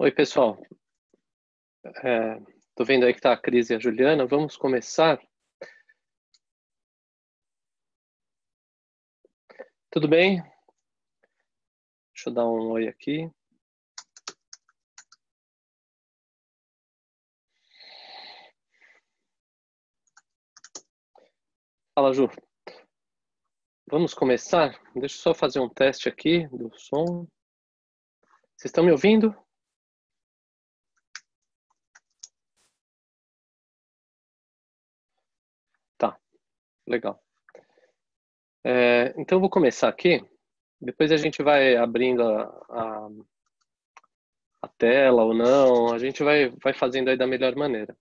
Oi, pessoal. Tô vendo aí que tá a Cris e a Juliana. Vamos começar. Tudo bem? Deixa eu dar um oi aqui. Fala, Ju. Vamos começar? Deixa eu só fazer um teste aqui do som. Vocês estão me ouvindo? Tá, legal. Então eu vou começar aqui. Depois a gente vai abrindo a tela ou não. A gente vai fazendo aí da melhor maneira.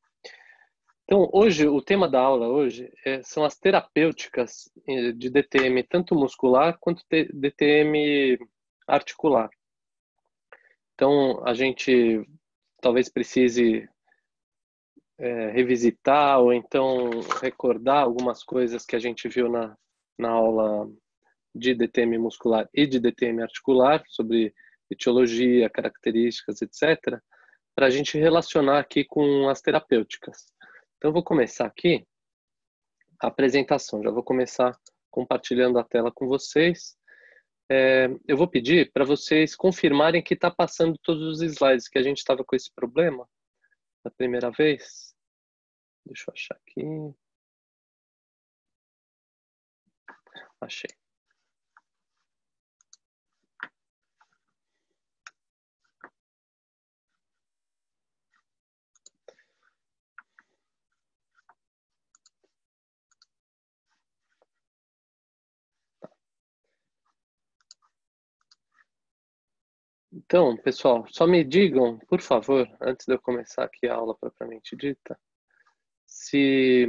Então, hoje, o tema da aula hoje são as terapêuticas de DTM, tanto muscular quanto DTM articular. Então, a gente talvez precise revisitar ou então recordar algumas coisas que a gente viu na aula de DTM muscular e de DTM articular, sobre etiologia, características, etc., para a gente relacionar aqui com as terapêuticas. Então, eu vou começar aqui a apresentação. Já vou começar compartilhando a tela com vocês. Eu vou pedir para vocês confirmarem que está passando todos os slides, que a gente estava com esse problema da primeira vez. Deixa eu achar aqui. Achei. Então, pessoal, só me digam, por favor, antes de eu começar aqui a aula propriamente dita, se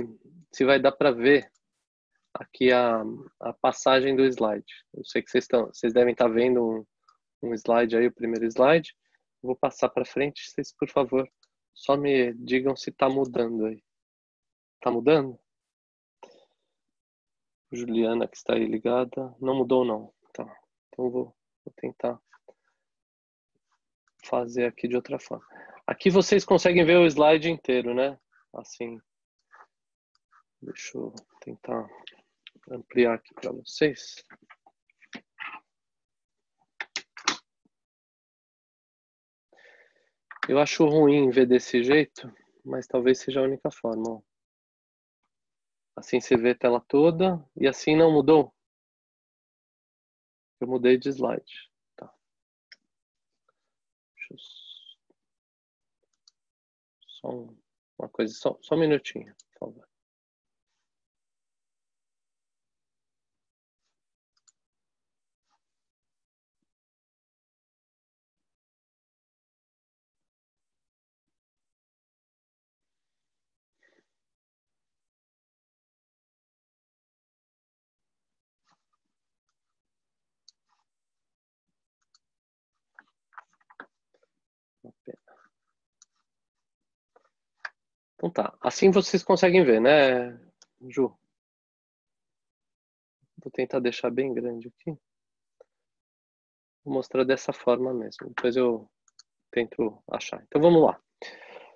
vai dar para ver aqui a passagem do slide. Eu sei que vocês devem estar vendo um slide aí, o primeiro slide. Vou passar para frente, vocês, por favor, só me digam se está mudando aí. Está mudando? Juliana, que está aí ligada, não mudou não. Tá. Então vou tentar fazer aqui de outra forma. Aqui vocês conseguem ver o slide inteiro, né? Assim. Deixa eu tentar ampliar aqui para vocês. Eu acho ruim ver desse jeito, mas talvez seja a única forma. Ó. Assim você vê a tela toda e assim não mudou. Eu mudei de slide. Tá. Deixa eu... Só uma coisa, só um minutinho, por favor. Uma pena. Então tá, assim vocês conseguem ver, né, Ju? Vou tentar deixar bem grande aqui. Vou mostrar dessa forma mesmo. Depois eu tento achar. Então vamos lá.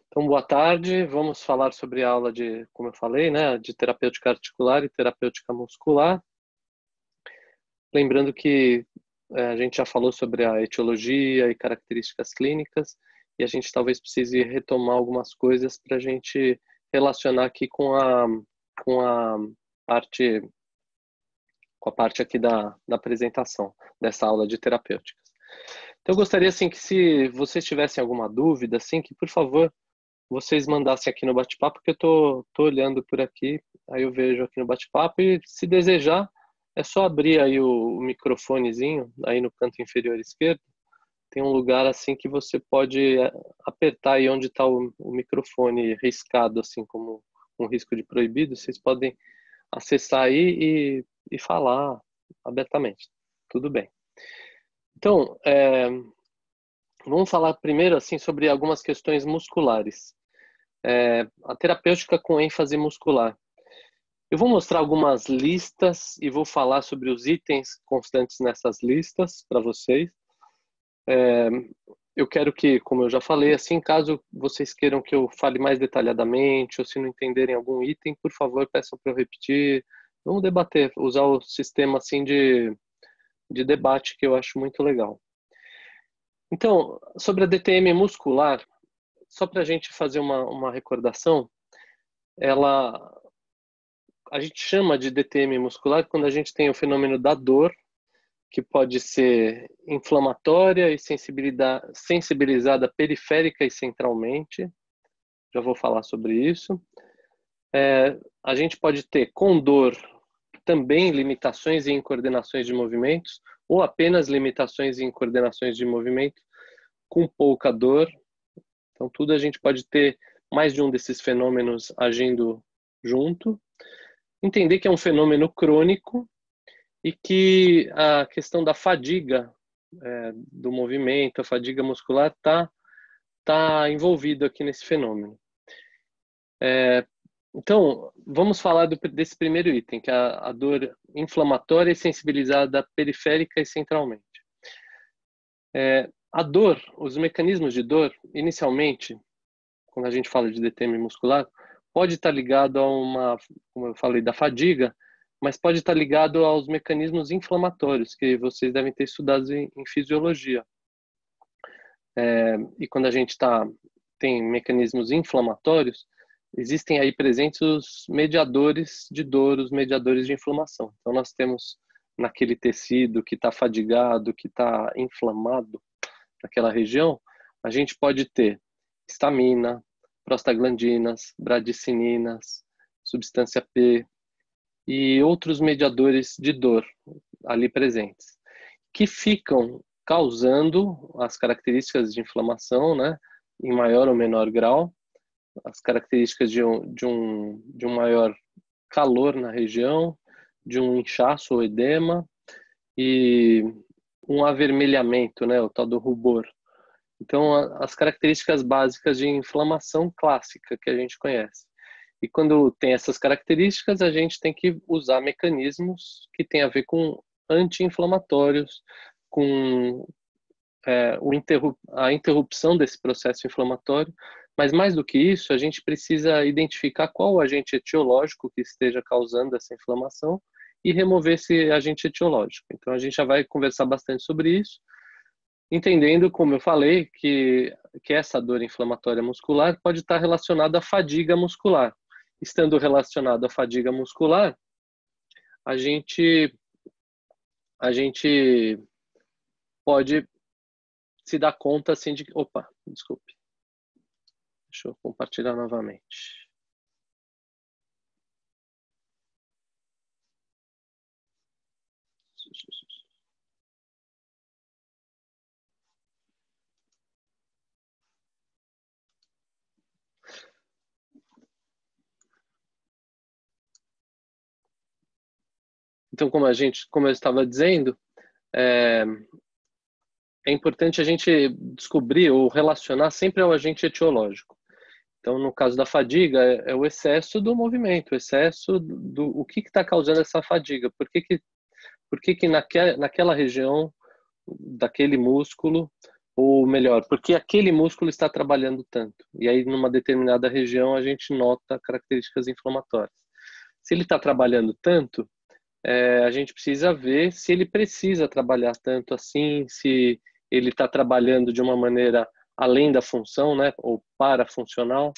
Então, boa tarde. Vamos falar sobre a aula de, como eu falei, né, de terapêutica articular e terapêutica muscular. Lembrando que a gente já falou sobre a etiologia e características clínicas e a gente talvez precise retomar algumas coisas para a gente relacionar aqui com a parte com a parte aqui da apresentação dessa aula de terapêuticas. Então, eu gostaria, assim, que se vocês tivessem alguma dúvida, assim, que, por favor, vocês mandassem aqui no bate-papo, porque eu tô olhando por aqui, aí eu vejo aqui no bate-papo, e se desejar, é só abrir aí o microfonezinho, aí no canto inferior esquerdo, tem um lugar, assim, que você pode apertar aí onde está o microfone riscado, assim, como um risco de proibido, vocês podem acessar aí e falar abertamente. Tudo bem. Então, vamos falar primeiro assim sobre algumas questões musculares. A terapêutica com ênfase muscular. Eu vou mostrar algumas listas e vou falar sobre os itens constantes nessas listas para vocês. Eu quero que, como eu já falei, assim, caso vocês queiram que eu fale mais detalhadamente, ou se não entenderem algum item, por favor, peçam para eu repetir. Vamos debater, usar o sistema assim de debate que eu acho muito legal. Então, sobre a DTM muscular, só para a gente fazer uma recordação, a gente chama de DTM muscular quando a gente tem o fenômeno da dor, que pode ser inflamatória e sensibilizada periférica e centralmente. Já vou falar sobre isso. A gente pode ter com dor também limitações em coordenações de movimentos, ou apenas limitações em coordenações de movimento, com pouca dor. Então, tudo a gente pode ter mais de um desses fenômenos agindo junto. Entender que é um fenômeno crônico e que a questão da fadiga do movimento, a fadiga muscular, tá envolvido aqui nesse fenômeno. Então, vamos falar desse primeiro item, que é a dor inflamatória e sensibilizada periférica e centralmente. A dor, os mecanismos de dor, inicialmente, quando a gente fala de DTM muscular, pode estar ligado a como eu falei, da fadiga, mas pode estar ligado aos mecanismos inflamatórios, que vocês devem ter estudado em fisiologia. E quando a gente tem mecanismos inflamatórios, existem aí presentes os mediadores de dor, os mediadores de inflamação. Então, nós temos naquele tecido que está fadigado, que está inflamado, naquela região, a gente pode ter histamina, prostaglandinas, bradicininas, substância P e outros mediadores de dor ali presentes, que ficam causando as características de inflamação, né, em maior ou menor grau, as características de um maior calor na região, de um inchaço ou edema e um avermelhamento, né, o tal do rubor. Então, as características básicas de inflamação clássica que a gente conhece. E quando tem essas características, a gente tem que usar mecanismos que têm a ver com anti-inflamatórios, com a interrupção desse processo inflamatório. Mas mais do que isso, a gente precisa identificar qual o agente etiológico que esteja causando essa inflamação e remover esse agente etiológico. Então, a gente já vai conversar bastante sobre isso, entendendo, como eu falei, que essa dor inflamatória muscular pode estar relacionada à fadiga muscular. Estando relacionado à fadiga muscular, a gente pode se dar conta assim de... Opa, desculpe. Deixa eu compartilhar novamente. Então, como eu estava dizendo, é importante a gente descobrir ou relacionar sempre ao agente etiológico. Então, no caso da fadiga, é o excesso do movimento, o excesso o que está causando essa fadiga? Por que naquela região daquele músculo, ou melhor, por que aquele músculo está trabalhando tanto? E aí, numa determinada região, a gente nota características inflamatórias. Se ele está trabalhando tanto, a gente precisa ver se ele precisa trabalhar tanto assim, se ele está trabalhando de uma maneira além da função, né, ou parafuncional.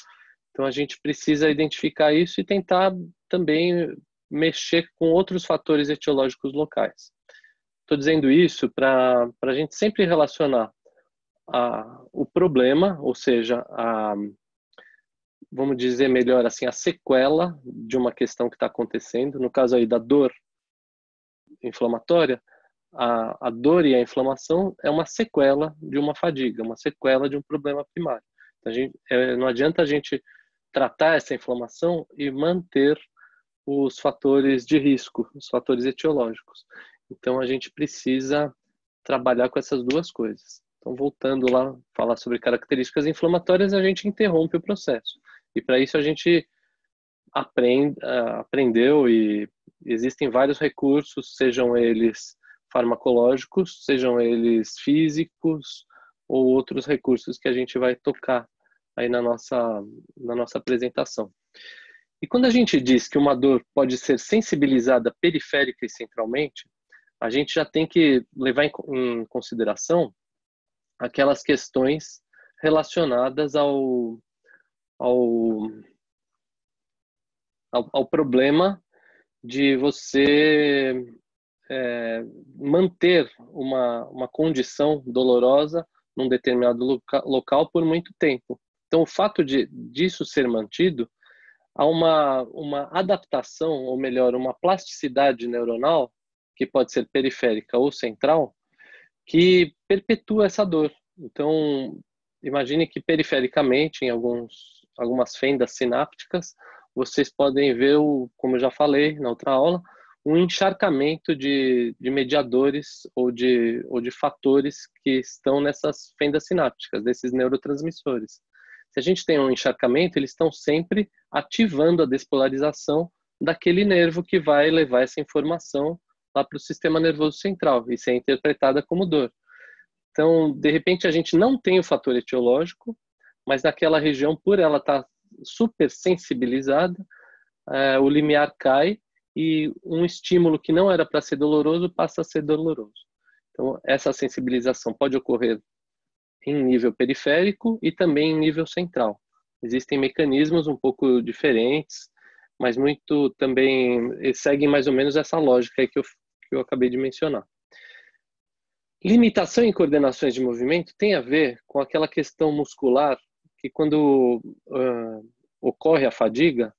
Então, a gente precisa identificar isso e tentar também mexer com outros fatores etiológicos locais. Estou dizendo isso para a gente sempre relacionar o problema, ou seja, vamos dizer melhor assim, a sequela de uma questão que está acontecendo, no caso aí da dor inflamatória, a dor e a inflamação é uma sequela de uma fadiga, uma sequela de um problema primário. Então, não adianta a gente tratar essa inflamação e manter os fatores de risco, os fatores etiológicos. Então, a gente precisa trabalhar com essas duas coisas. Então, voltando lá, falar sobre características inflamatórias, a gente interrompe o processo. E para isso a gente aprendeu e existem vários recursos, sejam eles farmacológicos, sejam eles físicos ou outros recursos que a gente vai tocar aí na nossa apresentação. E quando a gente diz que uma dor pode ser sensibilizada periférica e centralmente, a gente já tem que levar em consideração aquelas questões relacionadas ao, ao problema de você manter uma condição dolorosa num determinado local por muito tempo. Então, o fato disso ser mantido, há uma adaptação, ou melhor, uma plasticidade neuronal, que pode ser periférica ou central, que perpetua essa dor. Então, imagine que perifericamente, em algumas fendas sinápticas, vocês podem ver, como eu já falei na outra aula, um encharcamento de mediadores ou de fatores que estão nessas fendas sinápticas, desses neurotransmissores. Se a gente tem um encharcamento, eles estão sempre ativando a despolarização daquele nervo que vai levar essa informação lá para o sistema nervoso central e ser interpretada como dor. Então, de repente, a gente não tem o fator etiológico, mas naquela região, por ela estar super sensibilizada, o limiar cai e um estímulo que não era para ser doloroso passa a ser doloroso. Então, essa sensibilização pode ocorrer em nível periférico e também em nível central. Existem mecanismos um pouco diferentes, mas muito também seguem mais ou menos essa lógica aí que eu acabei de mencionar. Limitação em coordenações de movimento tem a ver com aquela questão muscular que quando ocorre a fadiga,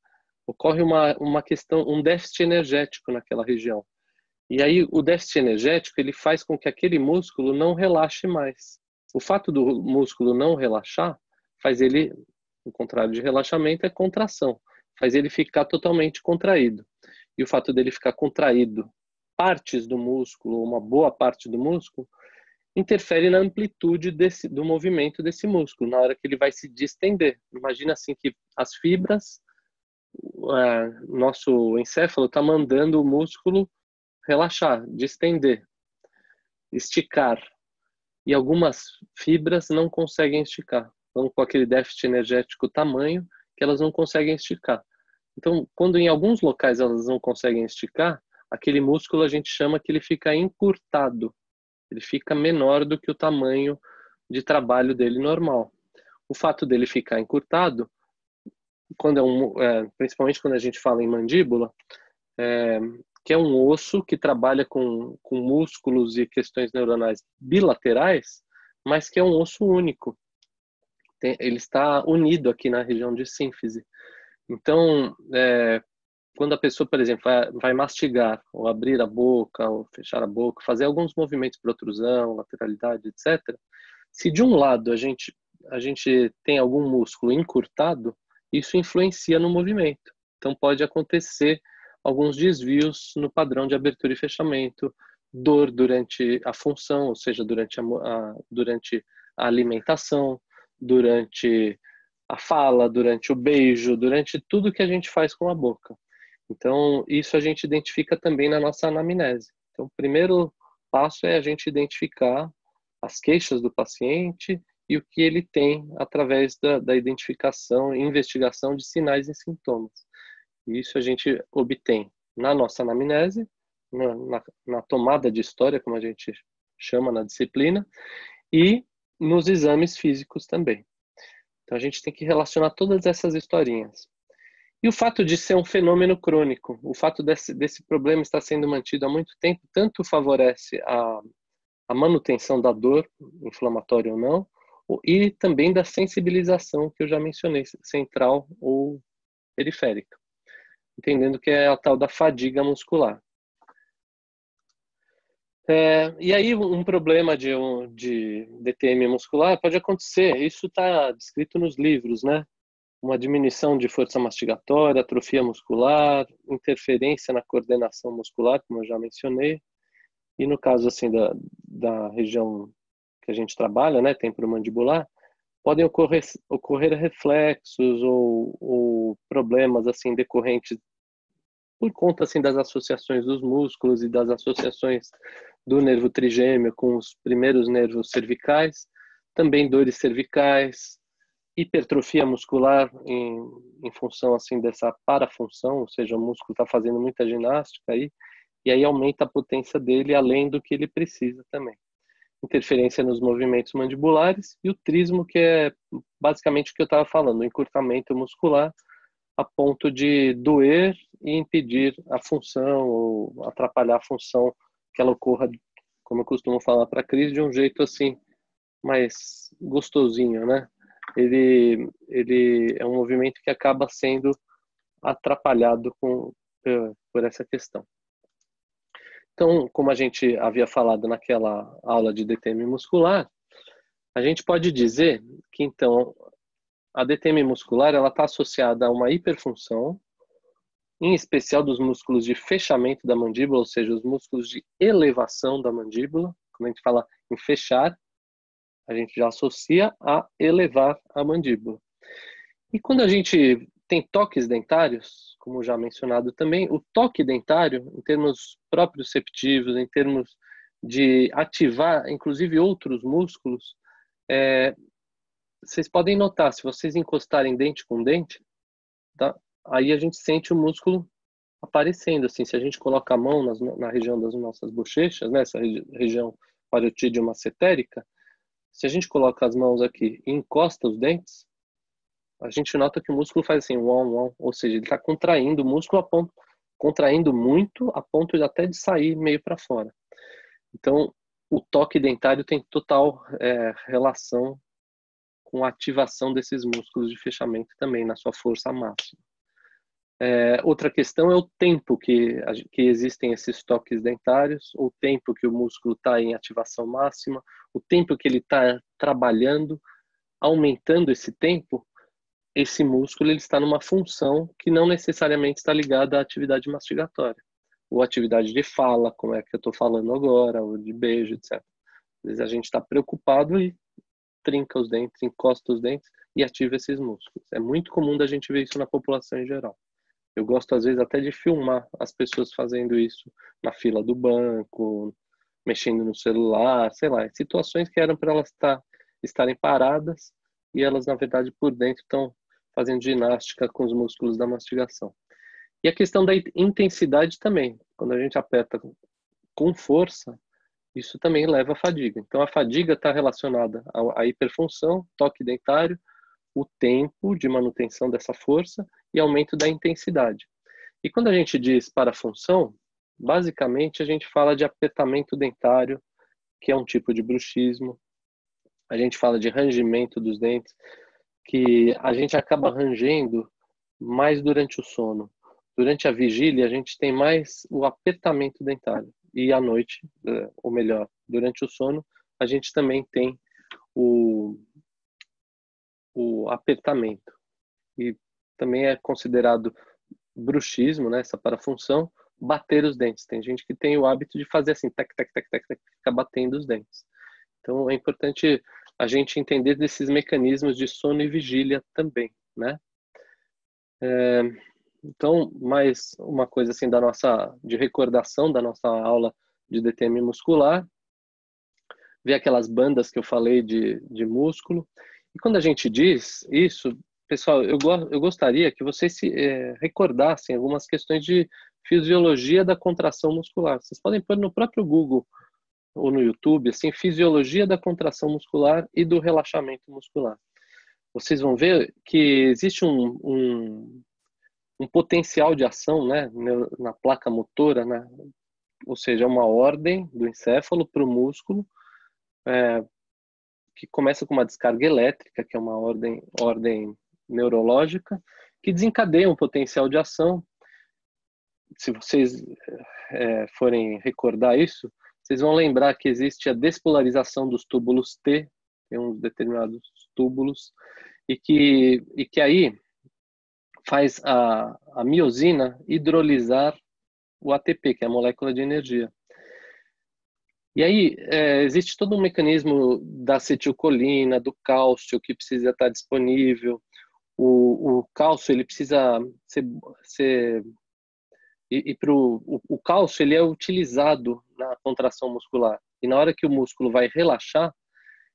ocorre uma questão, um déficit energético naquela região. E aí o déficit energético ele faz com que aquele músculo não relaxe mais. O fato do músculo não relaxar faz ele, o contrário de relaxamento é contração, faz ele ficar totalmente contraído. E o fato dele ficar contraído, partes do músculo, uma boa parte do músculo, interfere na amplitude do movimento desse músculo, na hora que ele vai se distender. Imagina assim que as fibras, nosso encéfalo está mandando o músculo relaxar, distender, esticar. E algumas fibras não conseguem esticar. Estão com aquele déficit energético tamanho que elas não conseguem esticar. Então, quando em alguns locais elas não conseguem esticar, aquele músculo a gente chama que ele fica encurtado. Ele fica menor do que o tamanho de trabalho dele normal. O fato dele ficar encurtado, principalmente quando a gente fala em mandíbula, que é um osso que trabalha com músculos e questões neuronais bilaterais, mas que é um osso único. Ele está unido aqui na região de sínfise. Então, quando a pessoa, por exemplo, vai mastigar, ou abrir a boca, ou fechar a boca, fazer alguns movimentos de protrusão, lateralidade, etc., se de um lado a gente tem algum músculo encurtado, isso influencia no movimento. Então, pode acontecer alguns desvios no padrão de abertura e fechamento, dor durante a função, ou seja, durante a alimentação, durante a fala, durante o beijo, durante tudo que a gente faz com a boca. Então, isso a gente identifica também na nossa anamnese. Então, o primeiro passo é a gente identificar as queixas do paciente e o que ele tem através da identificação e investigação de sinais e sintomas. Isso a gente obtém na nossa anamnese, na tomada de história, como a gente chama na disciplina, e nos exames físicos também. Então a gente tem que relacionar todas essas historinhas. E o fato de ser um fenômeno crônico, o fato desse problema estar sendo mantido há muito tempo, tanto favorece a manutenção da dor, inflamatória ou não, e também da sensibilização que eu já mencionei, central ou periférica, entendendo que é a tal da fadiga muscular. E aí um problema de DTM muscular pode acontecer, isso está descrito nos livros, né? Uma diminuição de força mastigatória, atrofia muscular, interferência na coordenação muscular, como eu já mencionei, e no caso assim da região que a gente trabalha, né, temporomandibular, podem ocorrer reflexos ou problemas assim decorrentes por conta assim das associações dos músculos e das associações do nervo trigêmeo com os primeiros nervos cervicais. também dores cervicais, hipertrofia muscular em função assim dessa parafunção, ou seja, o músculo está fazendo muita ginástica aí, e aí aumenta a potência dele além do que ele precisa também. Interferência nos movimentos mandibulares e o trismo, que é basicamente o que eu estava falando, o encurtamento muscular a ponto de doer e impedir a função ou atrapalhar a função que ela ocorra, como eu costumo falar para a crise, de um jeito assim mais gostosinho, né? Ele é um movimento que acaba sendo atrapalhado por essa questão. Então, como a gente havia falado naquela aula de DTM muscular, a gente pode dizer que, então, a DTM muscular ela está associada a uma hiperfunção, em especial dos músculos de fechamento da mandíbula, ou seja, os músculos de elevação da mandíbula. Quando a gente fala em fechar, a gente já associa a elevar a mandíbula. E quando a gente tem toques dentários, como já mencionado também, o toque dentário, em termos proprioceptivos, em termos de ativar, inclusive, outros músculos, vocês podem notar, se vocês encostarem dente com dente, tá? Aí a gente sente o músculo aparecendo, assim, se a gente coloca a mão na região das nossas bochechas, nessa região pariotídeo macetérica, se a gente coloca as mãos aqui e encosta os dentes, a gente nota que o músculo faz assim, uau, uau, ou seja, ele está contraindo o músculo contraindo muito a ponto de até de sair meio para fora. Então, o toque dentário tem total relação com a ativação desses músculos de fechamento também, na sua força máxima. Outra questão é o tempo que existem esses toques dentários, o tempo que o músculo está em ativação máxima, o tempo que ele está trabalhando, aumentando esse tempo, esse músculo ele está numa função que não necessariamente está ligada à atividade mastigatória, ou atividade de fala, como é que eu estou falando agora, ou de beijo, etc. Às vezes a gente está preocupado e trinca os dentes, encosta os dentes e ativa esses músculos. É muito comum da gente ver isso na população em geral. Eu gosto, às vezes, até de filmar as pessoas fazendo isso na fila do banco, mexendo no celular, sei lá, situações que eram para elas estarem paradas e elas, na verdade, por dentro estão fazendo ginástica com os músculos da mastigação. E a questão da intensidade também. Quando a gente aperta com força, isso também leva à fadiga. Então, a fadiga está relacionada à hiperfunção, toque dentário, o tempo de manutenção dessa força e aumento da intensidade. E quando a gente diz parafunção, basicamente a gente fala de apertamento dentário, que é um tipo de bruxismo. A gente fala de rangimento dos dentes, que a gente acaba rangendo mais durante o sono. Durante a vigília, a gente tem mais o apertamento dentário. E à noite, ou melhor, durante o sono, a gente também tem o apertamento. E também é considerado bruxismo, né, essa parafunção, bater os dentes. Tem gente que tem o hábito de fazer assim, tac, tac, tac, tac, tac, ficar batendo os dentes. Então é importante a gente entender desses mecanismos de sono e vigília também, né? Então, mais uma coisa assim de recordação da nossa aula de DTM muscular, ver aquelas bandas que eu falei de músculo. E quando a gente diz isso, pessoal, eu gostaria que vocês se recordassem algumas questões de fisiologia da contração muscular. Vocês podem pôr no próprio Google ou no YouTube, assim, fisiologia da contração muscular e do relaxamento muscular. Vocês vão ver que existe um potencial de ação, né, na placa motora, né, ou seja, uma ordem do encéfalo para o músculo, que começa com uma descarga elétrica, que é uma ordem neurológica, que desencadeia um potencial de ação. Se vocês forem recordar isso, vocês vão lembrar que existe a despolarização dos túbulos T, tem uns determinados túbulos, e que aí faz a miosina hidrolisar o ATP, que é a molécula de energia. E aí existe todo um mecanismo da acetilcolina, do cálcio, que precisa estar disponível. O cálcio, ele precisa ser o cálcio, ele é utilizado na contração muscular. E na hora que o músculo vai relaxar,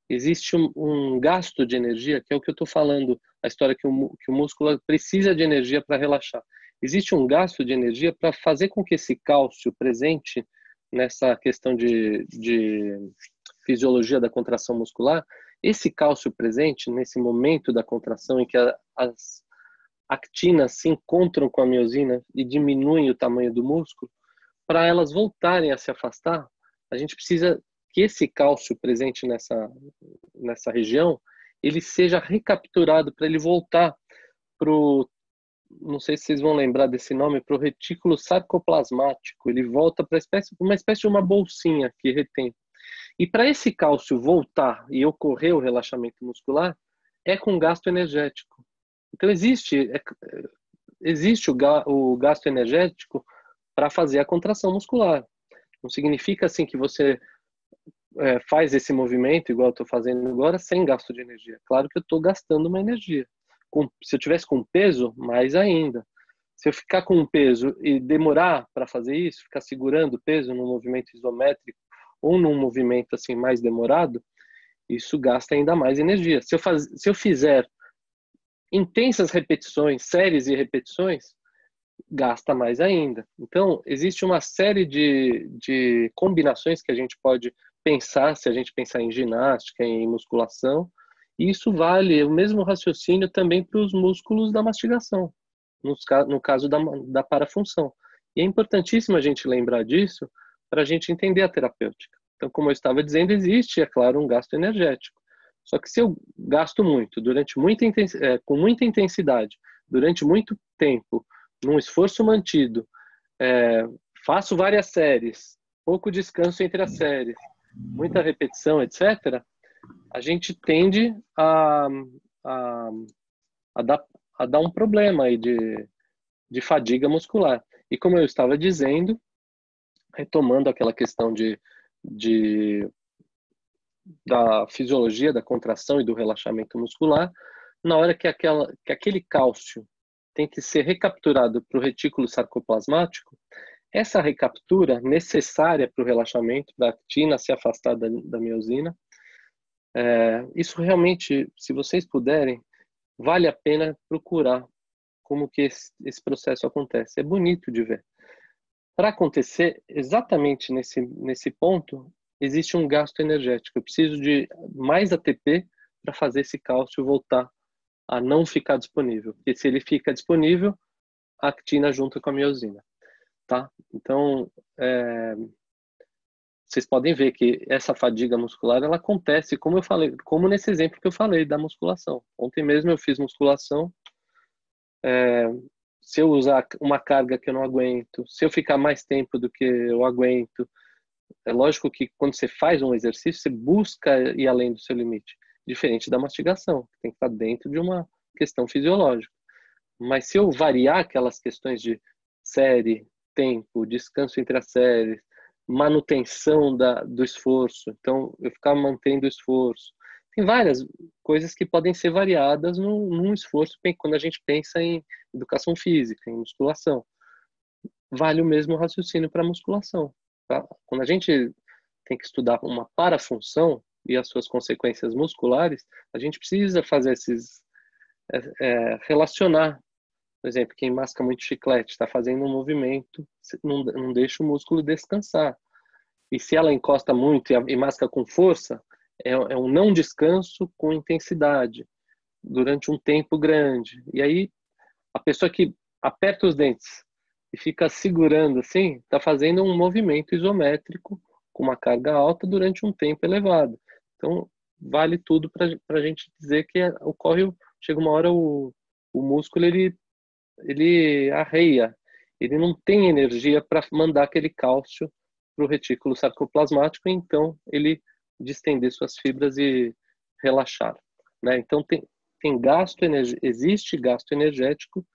existe um gasto de energia, que é o que eu estou falando, a história que o músculo precisa de energia para relaxar. Existe um gasto de energia para fazer com que esse cálcio presente nessa questão de fisiologia da contração muscular, esse cálcio presente nesse momento da contração em que as actinas se encontram com a miosina e diminuem o tamanho do músculo, para elas voltarem a se afastar, a gente precisa que esse cálcio presente nessa região, ele seja recapturado para ele voltar para o, não sei se vocês vão lembrar desse nome, para o retículo sarcoplasmático. Ele volta para uma espécie de uma bolsinha que retém. E para esse cálcio voltar e ocorrer o relaxamento muscular, é com gasto energético. Então existe o gasto energético para fazer a contração muscular. Não significa assim que você faz esse movimento, igual eu estou fazendo agora, sem gasto de energia. Claro que eu estou gastando uma energia. Se eu tivesse com peso, mais ainda. Se eu ficar com um peso e demorar para fazer isso, ficar segurando o peso num movimento isométrico ou num movimento assim mais demorado, isso gasta ainda mais energia. Se eu fizer intensas repetições, séries e repetições, gasta mais ainda. Então, existe uma série de combinações que a gente pode pensar, se a gente pensar em ginástica, em musculação, e isso vale o mesmo raciocínio também para os músculos da mastigação, no caso da parafunção. E é importantíssimo a gente lembrar disso para a gente entender a terapêutica. Então, como eu estava dizendo, existe, é claro, um gasto energético. Só que se eu gasto muito, com muita intensidade, durante muito tempo, num esforço mantido, faço várias séries, pouco descanso entre as séries, muita repetição, etc., a gente tende a, a dar um problema aí de fadiga muscular. E como eu estava dizendo, retomando aquela questão da fisiologia da contração e do relaxamento muscular, na hora que aquele cálcio tem que ser recapturado para o retículo sarcoplasmático, essa recaptura necessária para o relaxamento, da actina se afastar da miosina, isso realmente, se vocês puderem, vale a pena procurar como que esse processo acontece. É bonito de ver. Para acontecer exatamente nesse ponto, existe um gasto energético. Eu preciso de mais ATP para fazer esse cálcio voltar a não ficar disponível. Porque se ele fica disponível, a actina junta com a miosina. Tá? Então, vocês podem ver que essa fadiga muscular, ela acontece, como eu falei, como nesse exemplo que eu falei da musculação. Ontem mesmo eu fiz musculação, se eu usar uma carga que eu não aguento, se eu ficar mais tempo do que eu aguento, é lógico que quando você faz um exercício, você busca ir além do seu limite, diferente da mastigação, que tem que estar dentro de uma questão fisiológica. Mas se eu variar aquelas questões de série, tempo, descanso entre as séries, manutenção do esforço, então eu ficar mantendo o esforço, tem várias coisas que podem ser variadas num esforço quando a gente pensa em educação física, em musculação. Vale o mesmo raciocínio para musculação. Tá? Quando a gente tem que estudar uma parafunção e as suas consequências musculares, a gente precisa fazer relacionar. Por exemplo, quem masca muito chiclete está fazendo um movimento, não deixa o músculo descansar. E se ela encosta muito e masca com força, é um não descanso com intensidade durante um tempo grande. E aí, a pessoa que aperta os dentes e fica segurando assim, está fazendo um movimento isométrico com uma carga alta durante um tempo elevado. Então, vale tudo para a gente dizer que chega uma hora o músculo ele arreia, ele não tem energia para mandar aquele cálcio para o retículo sarcoplasmático, então ele distender suas fibras e relaxar, né? Então existe gasto energético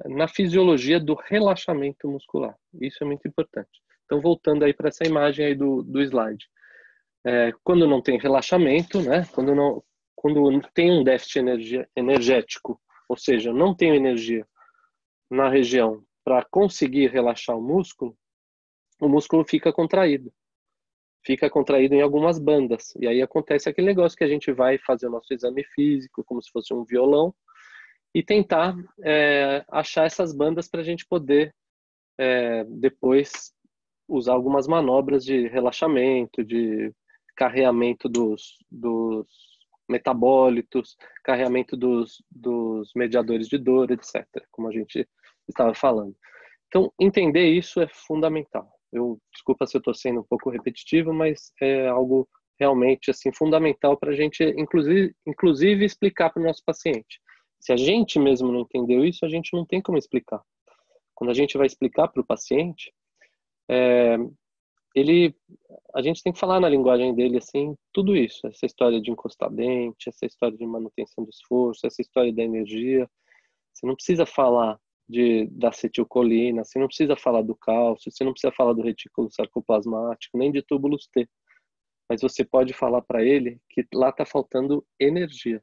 na fisiologia do relaxamento muscular. Isso é muito importante. Então, voltando aí para essa imagem aí do slide. Quando não tem relaxamento, né? Quando tem um déficit energético, ou seja, não tenho energia na região para conseguir relaxar o músculo fica contraído. fica contraído em algumas bandas. E aí acontece aquele negócio que a gente vai fazer o nosso exame físico, como se fosse um violão, e tentar achar essas bandas para a gente poder depois usar algumas manobras de relaxamento, de carreamento dos metabólitos, carreamento dos mediadores de dor, etc., como a gente estava falando. Então, entender isso é fundamental. Desculpa se eu estou sendo um pouco repetitivo, mas é algo realmente assim fundamental para a gente, inclusive explicar para o nosso paciente. Se a gente mesmo não entendeu isso, a gente não tem como explicar. Quando a gente vai explicar para o paciente, a gente tem que falar na linguagem dele assim, tudo isso, essa história de encostar dente, essa história de manutenção do esforço, essa história da energia. Você não precisa falar da acetilcolina, você não precisa falar do cálcio, você não precisa falar do retículo sarcoplasmático, nem de túbulos T. Mas você pode falar para ele que lá está faltando energia.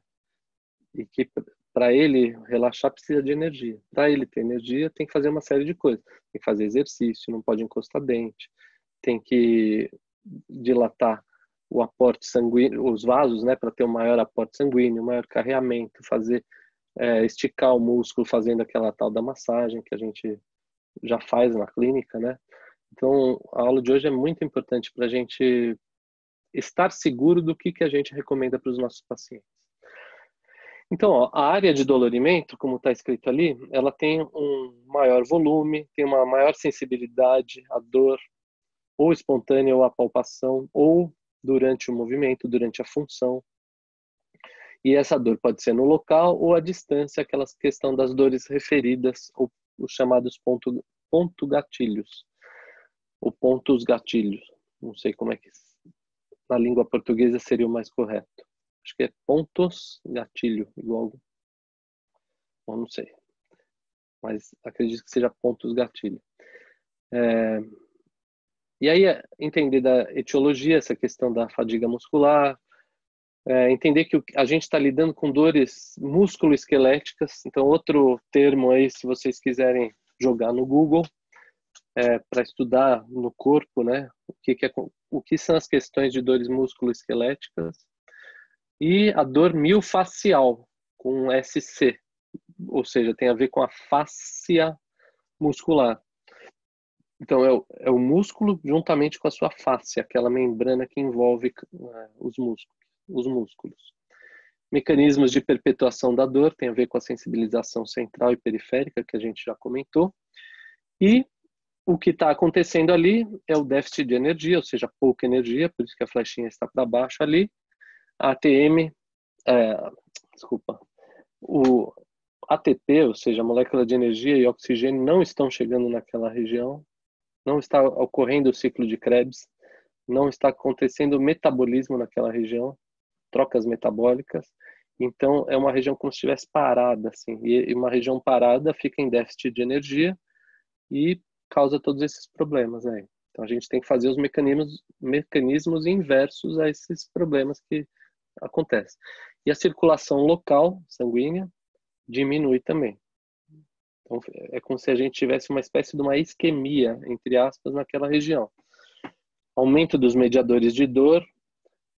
E que para ele relaxar precisa de energia. Para ele ter energia, tem que fazer uma série de coisas. Tem que fazer exercício, não pode encostar dente, tem que dilatar o aporte sanguíneo, os vasos, né, para ter um maior aporte sanguíneo, um maior carreamento, esticar o músculo fazendo aquela tal da massagem que a gente já faz na clínica, né? Então, a aula de hoje é muito importante para a gente estar seguro do que a gente recomenda para os nossos pacientes. Então, ó, a área de dolorimento, como está escrito ali, ela tem um maior volume, tem uma maior sensibilidade à dor, ou espontânea, ou à palpação, ou durante o movimento, durante a função. E essa dor pode ser no local ou à distância, aquela questão das dores referidas, ou os chamados ponto gatilhos, ou pontos gatilhos. Não sei como é que na língua portuguesa seria o mais correto. Acho que é pontos gatilho, igual. Bom, não sei. Mas acredito que seja pontos gatilho. E aí, entender da etiologia, essa questão da fadiga muscular, entender que a gente está lidando com dores músculo-esqueléticas. Então, outro termo aí, se vocês quiserem jogar no Google, para estudar no corpo, né? O que são as questões de dores músculo-esqueléticas. E a dor miofascial, com SC, ou seja, tem a ver com a fáscia muscular. Então, é o músculo juntamente com a sua fáscia, aquela membrana que envolve os músculos. Mecanismos de perpetuação da dor tem a ver com a sensibilização central e periférica, que a gente já comentou. E o que está acontecendo ali é o déficit de energia, ou seja, pouca energia, por isso que a flechinha está para baixo ali. A ATM, o ATP, ou seja, a molécula de energia e oxigênio não estão chegando naquela região, não está ocorrendo o ciclo de Krebs, não está acontecendo o metabolismo naquela região, trocas metabólicas. Então, é uma região como se estivesse parada, assim. E uma região parada fica em déficit de energia e causa todos esses problemas aí. Então, a gente tem que fazer os mecanismos inversos a esses problemas que acontecem. E a circulação local, sanguínea, diminui também. Então, é como se a gente tivesse uma espécie de uma isquemia, entre aspas, naquela região. Aumento dos mediadores de dor,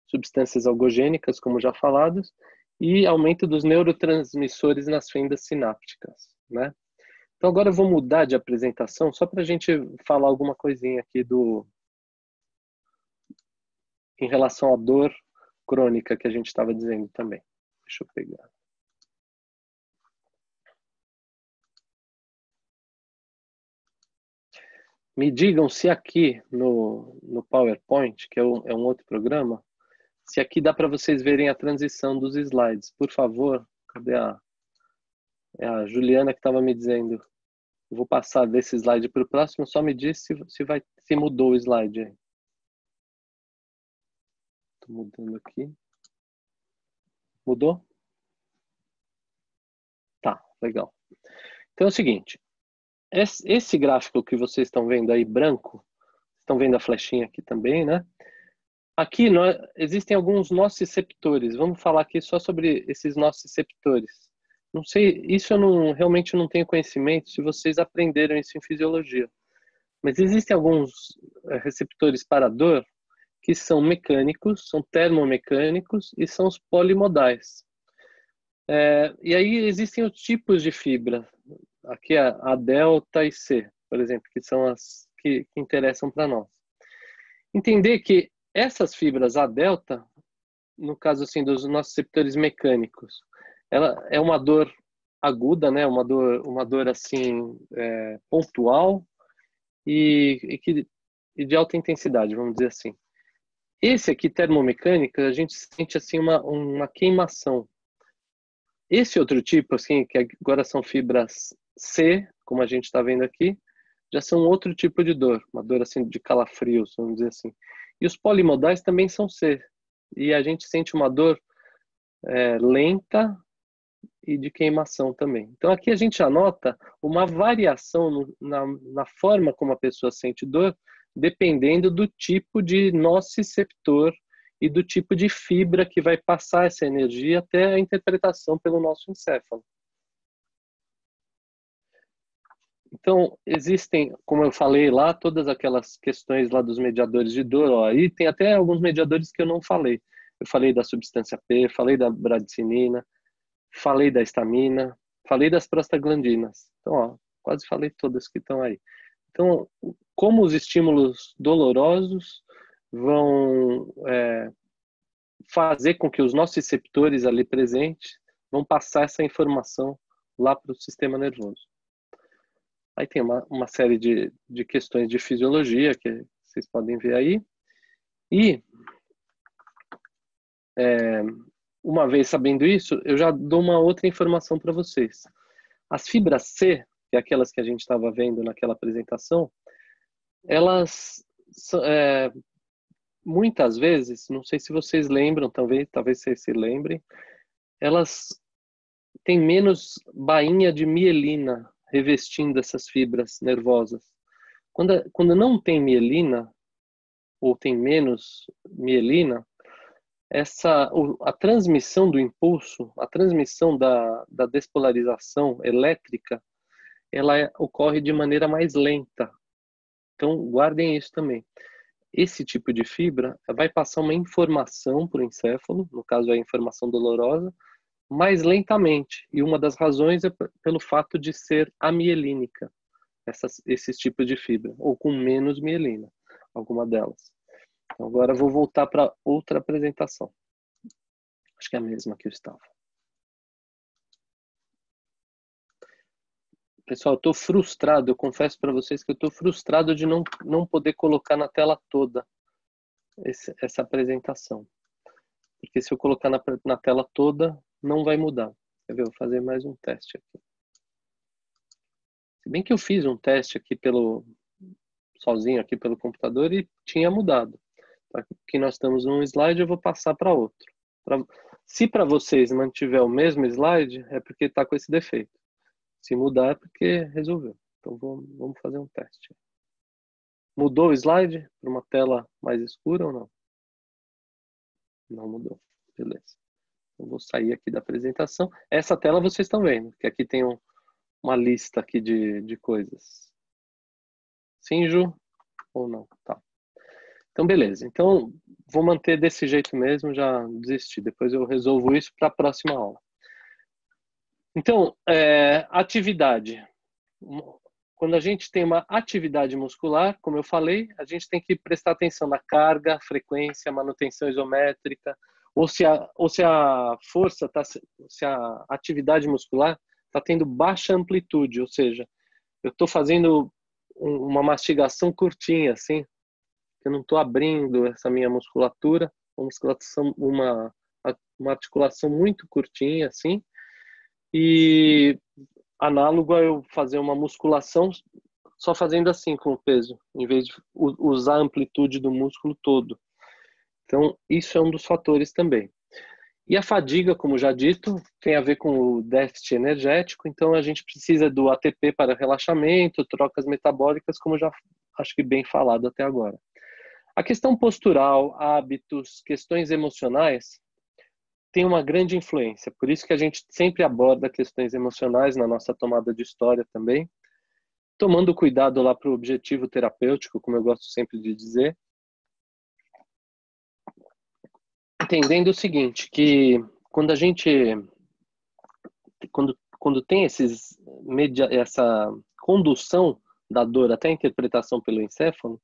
substâncias algogênicas, como já falados, e aumento dos neurotransmissores nas fendas sinápticas, né? Então agora eu vou mudar de apresentação só para a gente falar alguma coisinha aqui em relação à dor crônica que a gente estava dizendo também. Deixa eu pegar. Me digam se aqui no PowerPoint, que é um outro programa, se aqui dá para vocês verem a transição dos slides. Por favor, cadê a Juliana que estava me dizendo? Eu vou passar desse slide para o próximo, só me diz se mudou o slide aí. Estou mudando aqui. Mudou? Tá, legal. Então é o seguinte, esse gráfico que vocês estão vendo aí, branco, estão vendo a flechinha aqui também, né? Aqui existem alguns nociceptores. Vamos falar aqui só sobre esses nociceptores. Não sei, isso eu realmente não tenho conhecimento se vocês aprenderam isso em fisiologia. Mas existem alguns receptores para dor que são mecânicos, são termomecânicos e são os polimodais. E aí existem os tipos de fibra. Aqui a delta e C, por exemplo, que são as que interessam para nós. Entender que essas fibras A delta, no caso assim dos nossos receptores mecânicos, ela é uma dor aguda, né? Uma dor assim pontual e de alta intensidade, vamos dizer assim. Esse aqui, termomecânica, a gente sente assim uma queimação. Esse outro tipo, assim, que agora são fibras C, como a gente está vendo aqui, já são outro tipo de dor, uma dor assim de calafrios, vamos dizer assim. E os polimodais também são C, e a gente sente uma dor lenta e de queimação também. Então aqui a gente já nota uma variação na forma como a pessoa sente dor, dependendo do tipo de nociceptor e do tipo de fibra que vai passar essa energia até a interpretação pelo nosso encéfalo. Então, existem, como eu falei lá, todas aquelas questões lá dos mediadores de dor. Ó, aí tem até alguns mediadores que eu não falei. Eu falei da substância P, falei da bradicinina, falei da histamina, falei das prostaglandinas. Então, ó, quase falei todas que estão aí. Então, como os estímulos dolorosos vão fazer com que os nossos receptores ali presentes vão passar essa informação lá para o sistema nervoso. Aí tem uma série de questões de fisiologia que vocês podem ver aí. E, uma vez sabendo isso, eu já dou uma outra informação para vocês. As fibras C, que é aquelas que a gente estava vendo naquela apresentação, elas muitas vezes, não sei se vocês lembram, talvez vocês se lembrem, elas têm menos bainha de mielina revestindo essas fibras nervosas. Quando não tem mielina, ou tem menos mielina, a transmissão do impulso, a transmissão da despolarização elétrica, ela ocorre de maneira mais lenta. Então, guardem isso também. Esse tipo de fibra vai passar uma informação para o encéfalo, no caso a informação dolorosa, mais lentamente. E uma das razões é pelo fato de ser amielínica, esses tipos de fibra, ou com menos mielina, alguma delas. Então, agora eu vou voltar para outra apresentação. Acho que é a mesma que eu estava. Pessoal, eu estou frustrado, eu confesso para vocês que eu estou frustrado de não poder colocar na tela toda essa apresentação. Porque se eu colocar na tela toda, não vai mudar. Quer ver? Eu vou fazer mais um teste aqui. Se bem que eu fiz um teste aqui sozinho aqui pelo computador e tinha mudado. Aqui nós estamos num slide, eu vou passar para outro. Se para vocês mantiver o mesmo slide, é porque está com esse defeito. Se mudar, é porque resolveu. Então vamos fazer um teste. Mudou o slide para uma tela mais escura ou não? Não mudou. Beleza. Eu vou sair aqui da apresentação. Essa tela vocês estão vendo, que aqui tem uma lista aqui de coisas. Sim, Ju? Ou não? Tá. Então, beleza. Então, vou manter desse jeito mesmo, já desisti. Depois eu resolvo isso para a próxima aula. Então, atividade. Quando a gente tem uma atividade muscular, como eu falei, a gente tem que prestar atenção na carga, frequência, manutenção isométrica, ou se a força, se a atividade muscular está tendo baixa amplitude, ou seja, eu estou fazendo uma mastigação curtinha, assim, eu não estou abrindo essa minha musculatura, uma articulação muito curtinha, assim, e análogo a eu fazer uma musculação só fazendo assim com o peso, em vez de usar a amplitude do músculo todo. Então, isso é um dos fatores também. E a fadiga, como já dito, tem a ver com o déficit energético, então a gente precisa do ATP para relaxamento, trocas metabólicas, como já acho que bem falado até agora. A questão postural, hábitos, questões emocionais tem uma grande influência. Por isso que a gente sempre aborda questões emocionais na nossa tomada de história também, tomando cuidado lá para o objetivo terapêutico, como eu gosto sempre de dizer. entendendo o seguinte, que quando a gente, quando tem essa condução da dor até a interpretação pelo encéfalo,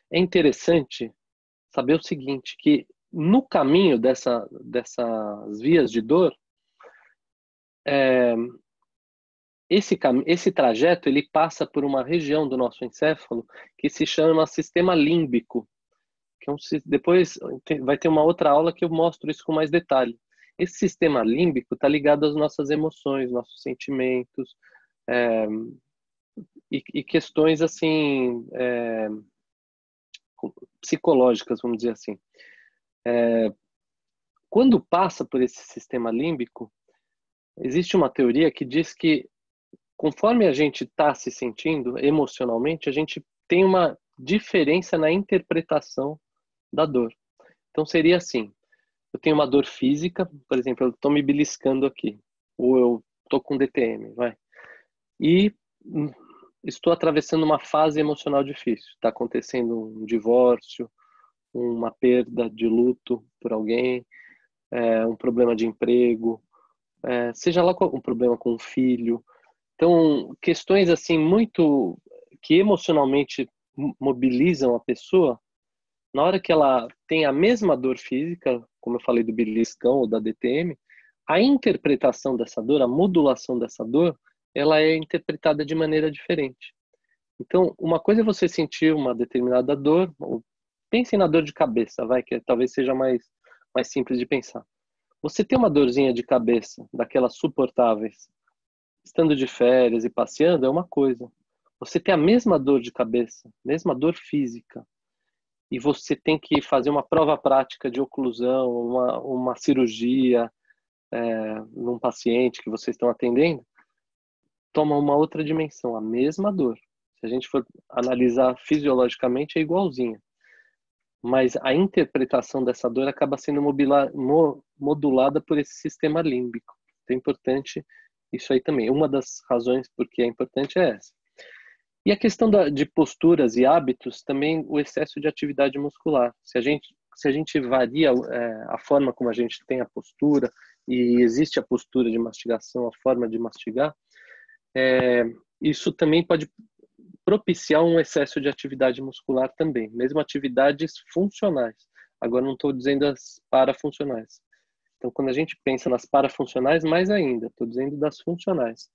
é interessante saber o seguinte, que no caminho dessas vias de dor, esse trajeto ele passa por uma região do nosso encéfalo que se chama sistema límbico. Que depois vai ter uma outra aula que eu mostro isso com mais detalhe. Esse sistema límbico está ligado às nossas emoções, nossos sentimentos e questões assim psicológicas, vamos dizer assim. Quando passa por esse sistema límbico, existe uma teoria que diz que conforme a gente está se sentindo emocionalmente, a gente tem uma diferença na interpretação da dor. Então seria assim, eu tenho uma dor física, por exemplo, eu estou me beliscando aqui, ou eu estou com DTM, e estou atravessando uma fase emocional difícil. Está acontecendo um divórcio, uma perda de luto por alguém, um problema de emprego, seja lá um problema com um filho. Então, questões assim muito que emocionalmente mobilizam a pessoa, na hora que ela tem a mesma dor física, como eu falei do beliscão ou da DTM, a interpretação dessa dor, a modulação dessa dor, ela é interpretada de maneira diferente. Então, uma coisa é você sentir uma determinada dor, pense na dor de cabeça, que talvez seja mais simples de pensar. Você tem uma dorzinha de cabeça, daquelas suportáveis, estando de férias e passeando, é uma coisa. Você tem a mesma dor de cabeça, mesma dor física, e você tem que fazer uma prova prática de oclusão, uma cirurgia num paciente que vocês estão atendendo, toma uma outra dimensão, a mesma dor. Se a gente for analisar fisiologicamente, é igualzinha. Mas a interpretação dessa dor acaba sendo modulada por esse sistema límbico. Então é importante isso aí também. Uma das razões por que é importante é essa. E a questão de posturas e hábitos, também o excesso de atividade muscular. Se a gente varia a forma como a gente tem a postura, e existe a postura de mastigação, a forma de mastigar, isso também pode propiciar um excesso de atividade muscular também, mesmo atividades funcionais. Agora não estou dizendo as parafuncionais. Então, quando a gente pensa nas parafuncionais, mais ainda, estou dizendo das funcionais.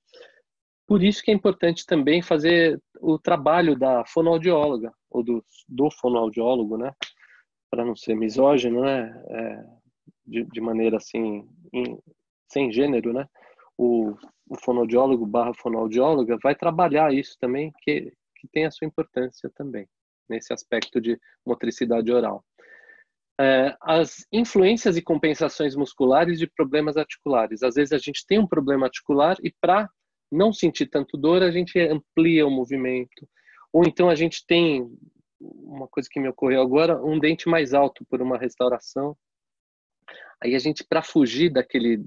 Por isso que é importante também fazer o trabalho da fonoaudióloga, ou do fonoaudiólogo, né? Para não ser misógino, né? De maneira assim, sem gênero, né? O fonoaudiólogo / fonoaudióloga vai trabalhar isso também, que tem a sua importância também, nesse aspecto de motricidade oral. As influências e compensações musculares de problemas articulares. Às vezes a gente tem um problema articular e para não sentir tanto dor, a gente amplia o movimento. Ou então a gente tem, uma coisa que me ocorreu agora, um dente mais alto por uma restauração. Aí a gente, para fugir daquele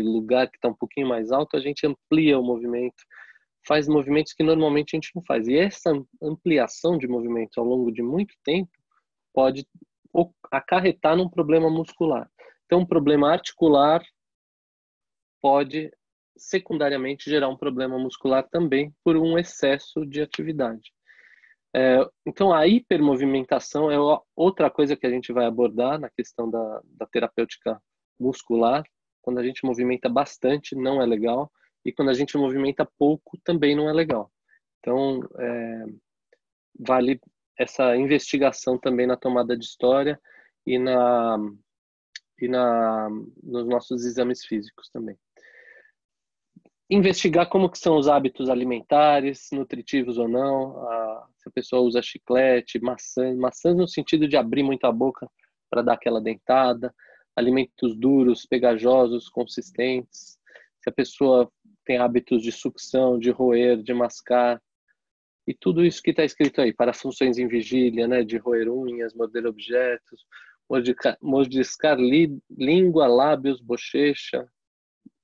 lugar que está um pouquinho mais alto, a gente amplia o movimento, faz movimentos que normalmente a gente não faz. E essa ampliação de movimento ao longo de muito tempo pode acarretar num problema muscular. Então, um problema articular pode secundariamente gerar um problema muscular também por um excesso de atividade. Então, a hipermovimentação é outra coisa que a gente vai abordar na questão da terapêutica muscular. Quando a gente movimenta bastante, não é legal. E quando a gente movimenta pouco, também não é legal. Então, vale essa investigação também na tomada de história e nos nossos exames físicos também. Investigar como que são os hábitos alimentares, nutritivos ou não, se a pessoa usa chiclete, maçãs no sentido de abrir muito a boca para dar aquela dentada, alimentos duros, pegajosos, consistentes, se a pessoa tem hábitos de sucção, de roer, de mascar, e tudo isso que está escrito aí, para funções em vigília, né, de roer unhas, morder objetos, mordiscar língua, lábios, bochecha,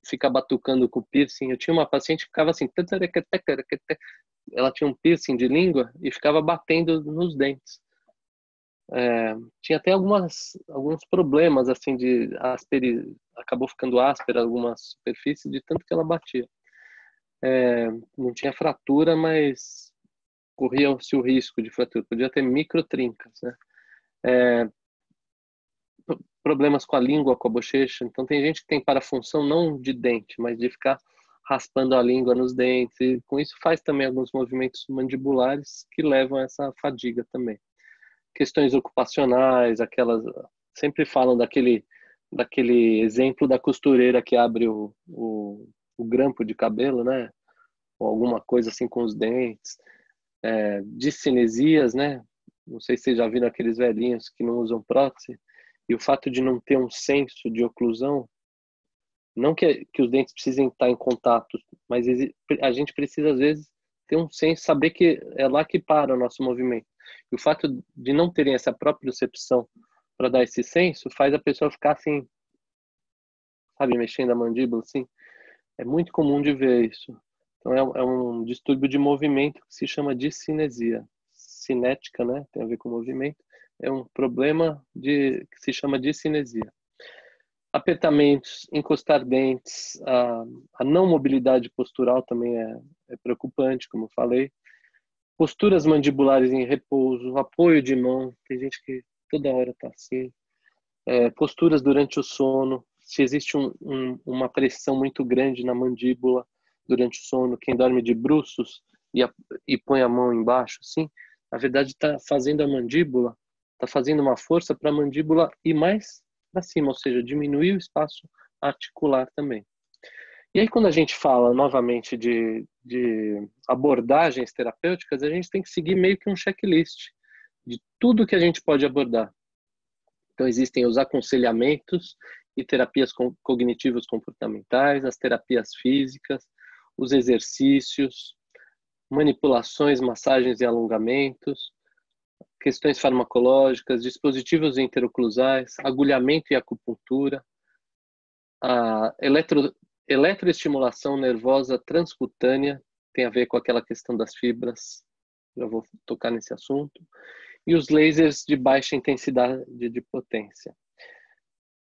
ficar batucando com o piercing. Eu tinha uma paciente que ficava assim, ela tinha um piercing de língua e ficava batendo nos dentes. tinha até alguns problemas, assim, acabou ficando áspera algumas superfícies de tanto que ela batia. Não tinha fratura, mas corria-se o risco de fratura. Podia ter microtrincas, né? Problemas com a língua, com a bochecha. Então tem gente que tem parafunção não de dente, mas de ficar raspando a língua nos dentes. E com isso faz também alguns movimentos mandibulares que levam a essa fadiga também. Questões ocupacionais, sempre falam daquele exemplo da costureira que abre o grampo de cabelo, né? Ou alguma coisa assim com os dentes. Discinesias, né? Não sei se vocês já viram aqueles velhinhos que não usam prótese. E o fato de não ter um senso de oclusão, não que os dentes precisem estar em contato, mas a gente precisa, às vezes, ter um senso, saber que é lá que para o nosso movimento. E o fato de não terem essa propriocepção para dar esse senso, faz a pessoa ficar assim, sabe, mexendo a mandíbula, assim. É muito comum de ver isso. Então, é um distúrbio de movimento que se chama discinesia. Cinética, né? Tem a ver com movimento. É um problema que se chama discinesia. Apertamentos, encostar dentes, a não mobilidade postural também é preocupante, como eu falei. Posturas mandibulares em repouso, apoio de mão, tem gente que toda hora está assim. Posturas durante o sono, se existe uma pressão muito grande na mandíbula durante o sono, quem dorme de bruços e põe a mão embaixo, assim, na verdade está fazendo a mandíbula, está fazendo uma força para a mandíbula ir mais para cima, ou seja, diminuir o espaço articular também. E aí quando a gente fala novamente de abordagens terapêuticas, a gente tem que seguir meio que um checklist de tudo que a gente pode abordar. Então existem os aconselhamentos e terapias cognitivos comportamentais, as terapias físicas, os exercícios, manipulações, massagens e alongamentos, questões farmacológicas, dispositivos interoclusais, agulhamento e acupuntura, a eletroestimulação nervosa transcutânea, tem a ver com aquela questão das fibras, já vou tocar nesse assunto, e os lasers de baixa intensidade de potência.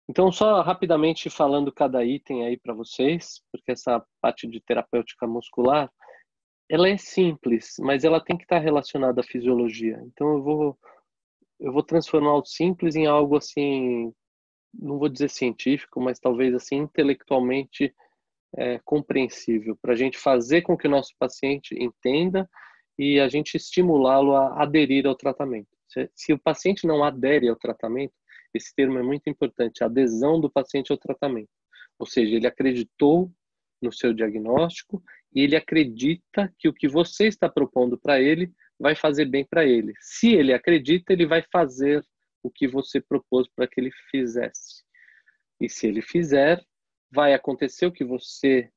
Então, só rapidamente falando cada item aí para vocês, porque essa parte de terapêutica muscular, ela é simples, mas ela tem que estar relacionada à fisiologia. Então, eu vou transformar o simples em algo assim, não vou dizer científico, mas talvez assim intelectualmente compreensível, para a gente fazer com que o nosso paciente entenda e a gente estimulá-lo a aderir ao tratamento. Se o paciente não adere ao tratamento, esse termo é muito importante, a adesão do paciente ao tratamento. Ou seja, ele acreditou no seu diagnóstico e ele acredita que o que você está propondo para ele vai fazer bem para ele. Se ele acredita, ele vai fazer o que você propôs para que ele fizesse. E se ele fizer, vai acontecer o que você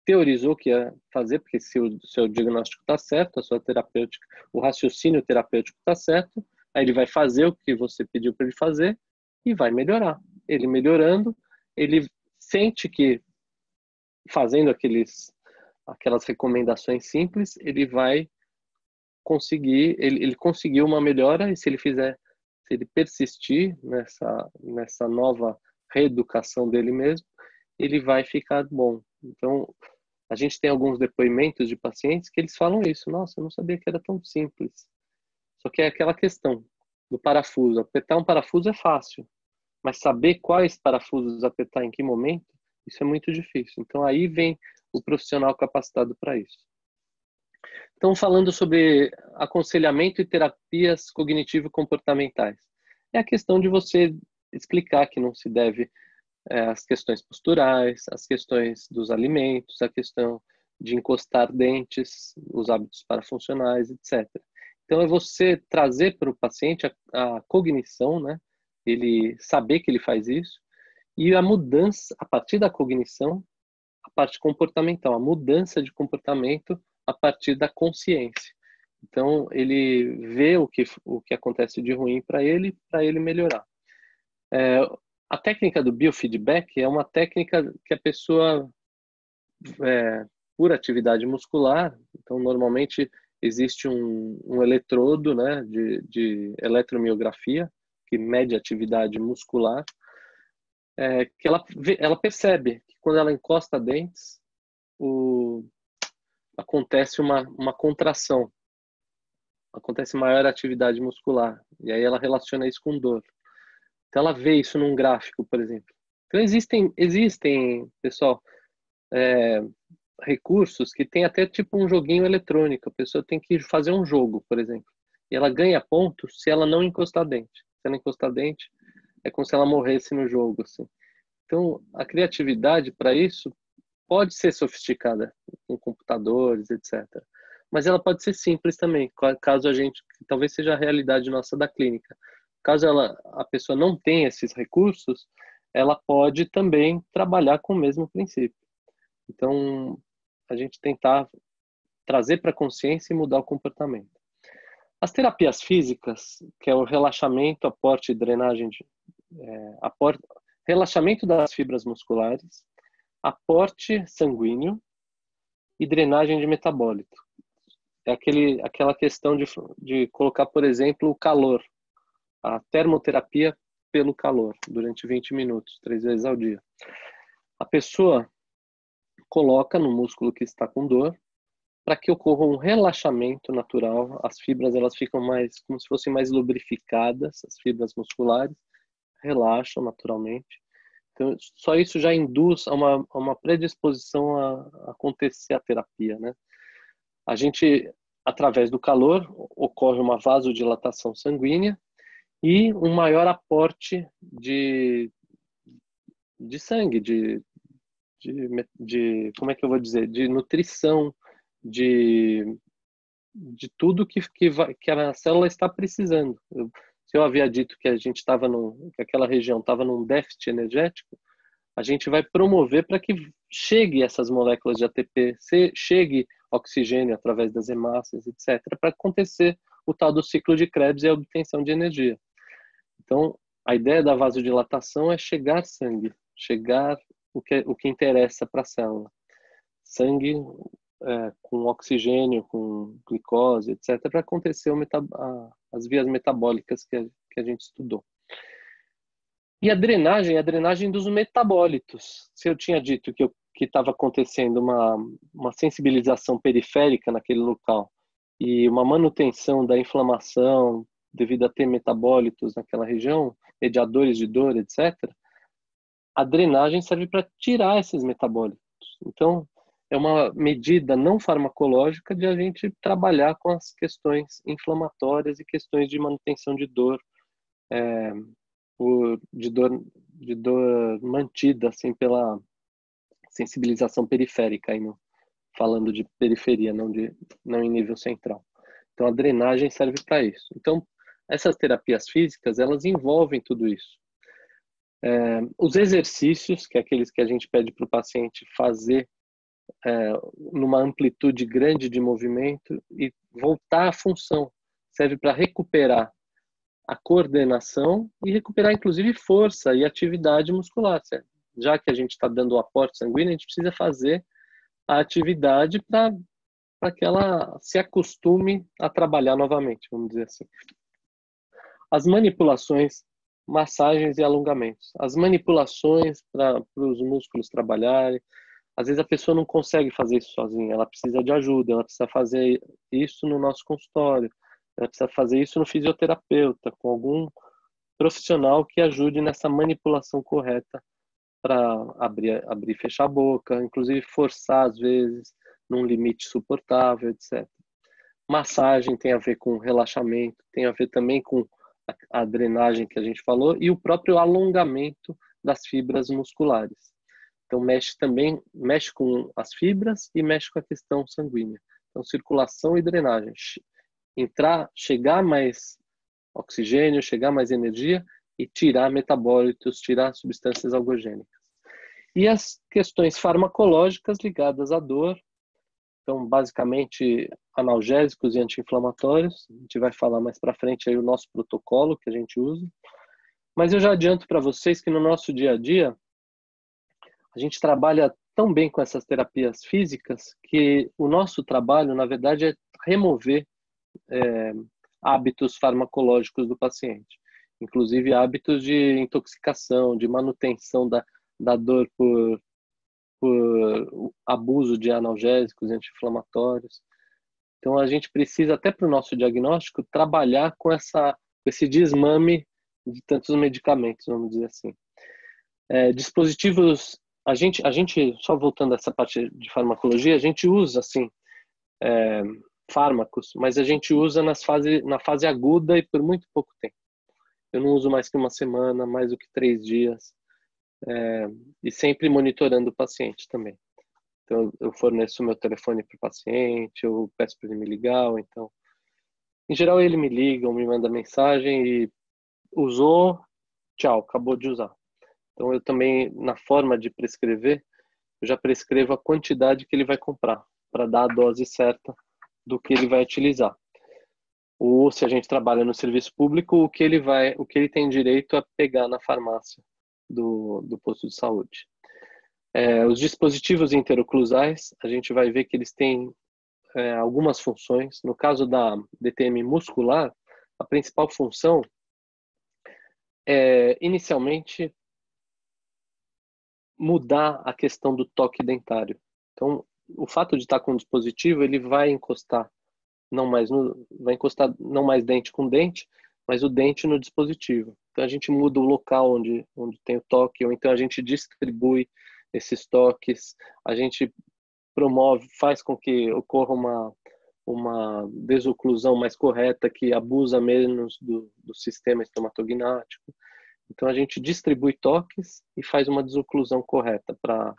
teorizou que ia fazer, porque se o seu diagnóstico está certo, a sua terapêutica, o raciocínio terapêutico está certo, aí ele vai fazer o que você pediu para ele fazer e vai melhorar. Ele melhorando, ele sente que fazendo aquelas recomendações simples, ele vai conseguir, ele conseguiu uma melhora e se ele persistir nessa nova reeducação dele mesmo, ele vai ficar bom. Então, a gente tem alguns depoimentos de pacientes que eles falam isso. Nossa, eu não sabia que era tão simples. Só que é aquela questão do parafuso. Apertar um parafuso é fácil, mas saber quais parafusos apertar em que momento, isso é muito difícil. Então, aí vem o profissional capacitado para isso. Então, falando sobre aconselhamento e terapias cognitivo-comportamentais. É a questão de você explicar que não se deve as questões posturais, as questões dos alimentos, a questão de encostar dentes, os hábitos parafuncionais, etc. Então, é você trazer para o paciente a cognição, né? Ele saber que ele faz isso, e a mudança, a partir da cognição, a parte comportamental, a mudança de comportamento a partir da consciência. Então, ele vê o que acontece de ruim para ele melhorar. A técnica do biofeedback é uma técnica que a pessoa, por atividade muscular, então normalmente existe um eletrodo, né, de eletromiografia, que mede a atividade muscular, que ela percebe que quando ela encosta dentes, acontece uma contração, acontece maior atividade muscular, e aí ela relaciona isso com dor. Então ela vê isso num gráfico, por exemplo. Então existem, pessoal, recursos que tem até tipo um joguinho eletrônico. A pessoa tem que fazer um jogo, por exemplo, e ela ganha pontos se ela não encostar dente. Se ela encostar dente, é como se ela morresse no jogo, assim. Então, a criatividade para isso pode ser sofisticada com computadores, etc. Mas ela pode ser simples também, caso a gente, talvez seja a realidade nossa da clínica. Caso a pessoa não tenha esses recursos, ela pode também trabalhar com o mesmo princípio. Então, a gente tentar trazer para a consciência e mudar o comportamento. As terapias físicas, que é o relaxamento, aporte e drenagem, relaxamento das fibras musculares, aporte sanguíneo e drenagem de metabólito. É aquela questão de colocar, por exemplo, o calor, a termoterapia pelo calor, durante 20 minutos, 3 vezes ao dia. A pessoa coloca no músculo que está com dor, para que ocorra um relaxamento natural. As fibras elas ficam mais, como se fossem mais lubrificadas, as fibras musculares relaxam naturalmente. Então, só isso já induz a uma predisposição a acontecer a terapia, né? A gente, através do calor, ocorre uma vasodilatação sanguínea e um maior aporte de sangue, como é que eu vou dizer, de nutrição, de tudo que a célula está precisando. Se eu havia dito que a gente estava que aquela região estava num déficit energético, a gente vai promover para que chegue essas moléculas de ATP, chegue oxigênio através das hemácias, etc., para acontecer o tal do ciclo de Krebs e a obtenção de energia. Então, a ideia da vasodilatação é chegar sangue, chegar o que interessa para a célula. Sangue com oxigênio, com glicose, etc., para acontecer as vias metabólicas que a gente estudou. E a drenagem dos metabólitos. Se eu tinha dito que estava acontecendo uma sensibilização periférica naquele local e uma manutenção da inflamação devido a ter metabólitos naquela região, mediadores de dor, etc., a drenagem serve para tirar esses metabólitos. Então, é uma medida não farmacológica de a gente trabalhar com as questões inflamatórias e questões de manutenção de dor, de dor mantida assim pela sensibilização periférica, aí falando de periferia, não em nível central. Então a drenagem serve para isso. Então essas terapias físicas elas envolvem tudo isso. Os exercícios, que é aqueles que a gente pede para o paciente fazer numa amplitude grande de movimento e voltar à função, serve para recuperar a coordenação e recuperar, inclusive, força e atividade muscular. Certo? Já que a gente está dando o aporte sanguíneo, a gente precisa fazer a atividade para que ela se acostume a trabalhar novamente, vamos dizer assim. As manipulações, massagens e alongamentos. As manipulações para os músculos trabalharem. Às vezes a pessoa não consegue fazer isso sozinha, ela precisa de ajuda, ela precisa fazer isso no nosso consultório, ela precisa fazer isso no fisioterapeuta, com algum profissional que ajude nessa manipulação correta para abrir e fechar a boca, inclusive forçar às vezes num limite suportável, etc. Massagem tem a ver com relaxamento, tem a ver também com a drenagem que a gente falou e o próprio alongamento das fibras musculares. Então mexe com as fibras e mexe com a questão sanguínea. Então circulação e drenagem, chegar mais oxigênio, chegar mais energia e tirar metabólitos, tirar substâncias algogênicas. E as questões farmacológicas ligadas à dor, então basicamente analgésicos e anti-inflamatórios, a gente vai falar mais para frente aí o nosso protocolo que a gente usa, mas eu já adianto para vocês que no nosso dia a dia a gente trabalha tão bem com essas terapias físicas que o nosso trabalho, na verdade, é remover hábitos farmacológicos do paciente, inclusive hábitos de intoxicação, de manutenção da dor por abuso de analgésicos, anti-inflamatórios. Então, a gente precisa, até para o nosso diagnóstico, trabalhar com esse desmame de tantos medicamentos, vamos dizer assim. Dispositivos, a gente, só voltando a essa parte de farmacologia, a gente usa, assim, fármacos, mas a gente usa na fase aguda e por muito pouco tempo. Eu não uso mais que uma semana, mais do que 3 dias, e sempre monitorando o paciente também. Então, eu forneço o meu telefone para o paciente, eu peço para ele me ligar, ou então, em geral, ele me liga ou me manda mensagem e usou, tchau, acabou de usar. Então, eu também, na forma de prescrever, eu já prescrevo a quantidade que ele vai comprar, para dar a dose certa do que ele vai utilizar. Ou se a gente trabalha no serviço público, o que ele tem direito a pegar na farmácia do posto de saúde. Os dispositivos interoclusais, a gente vai ver que eles têm algumas funções. No caso da DTM muscular, a principal função é, inicialmente, mudar a questão do toque dentário. Então, o fato de estar com o dispositivo, ele vai encostar não mais dente com dente, mas o dente no dispositivo. Então a gente muda o local onde tem o toque, ou então a gente distribui esses toques, a gente faz com que ocorra uma desoclusão mais correta, que abusa menos do sistema estomatognático. Então a gente distribui toques e faz uma desoclusão correta para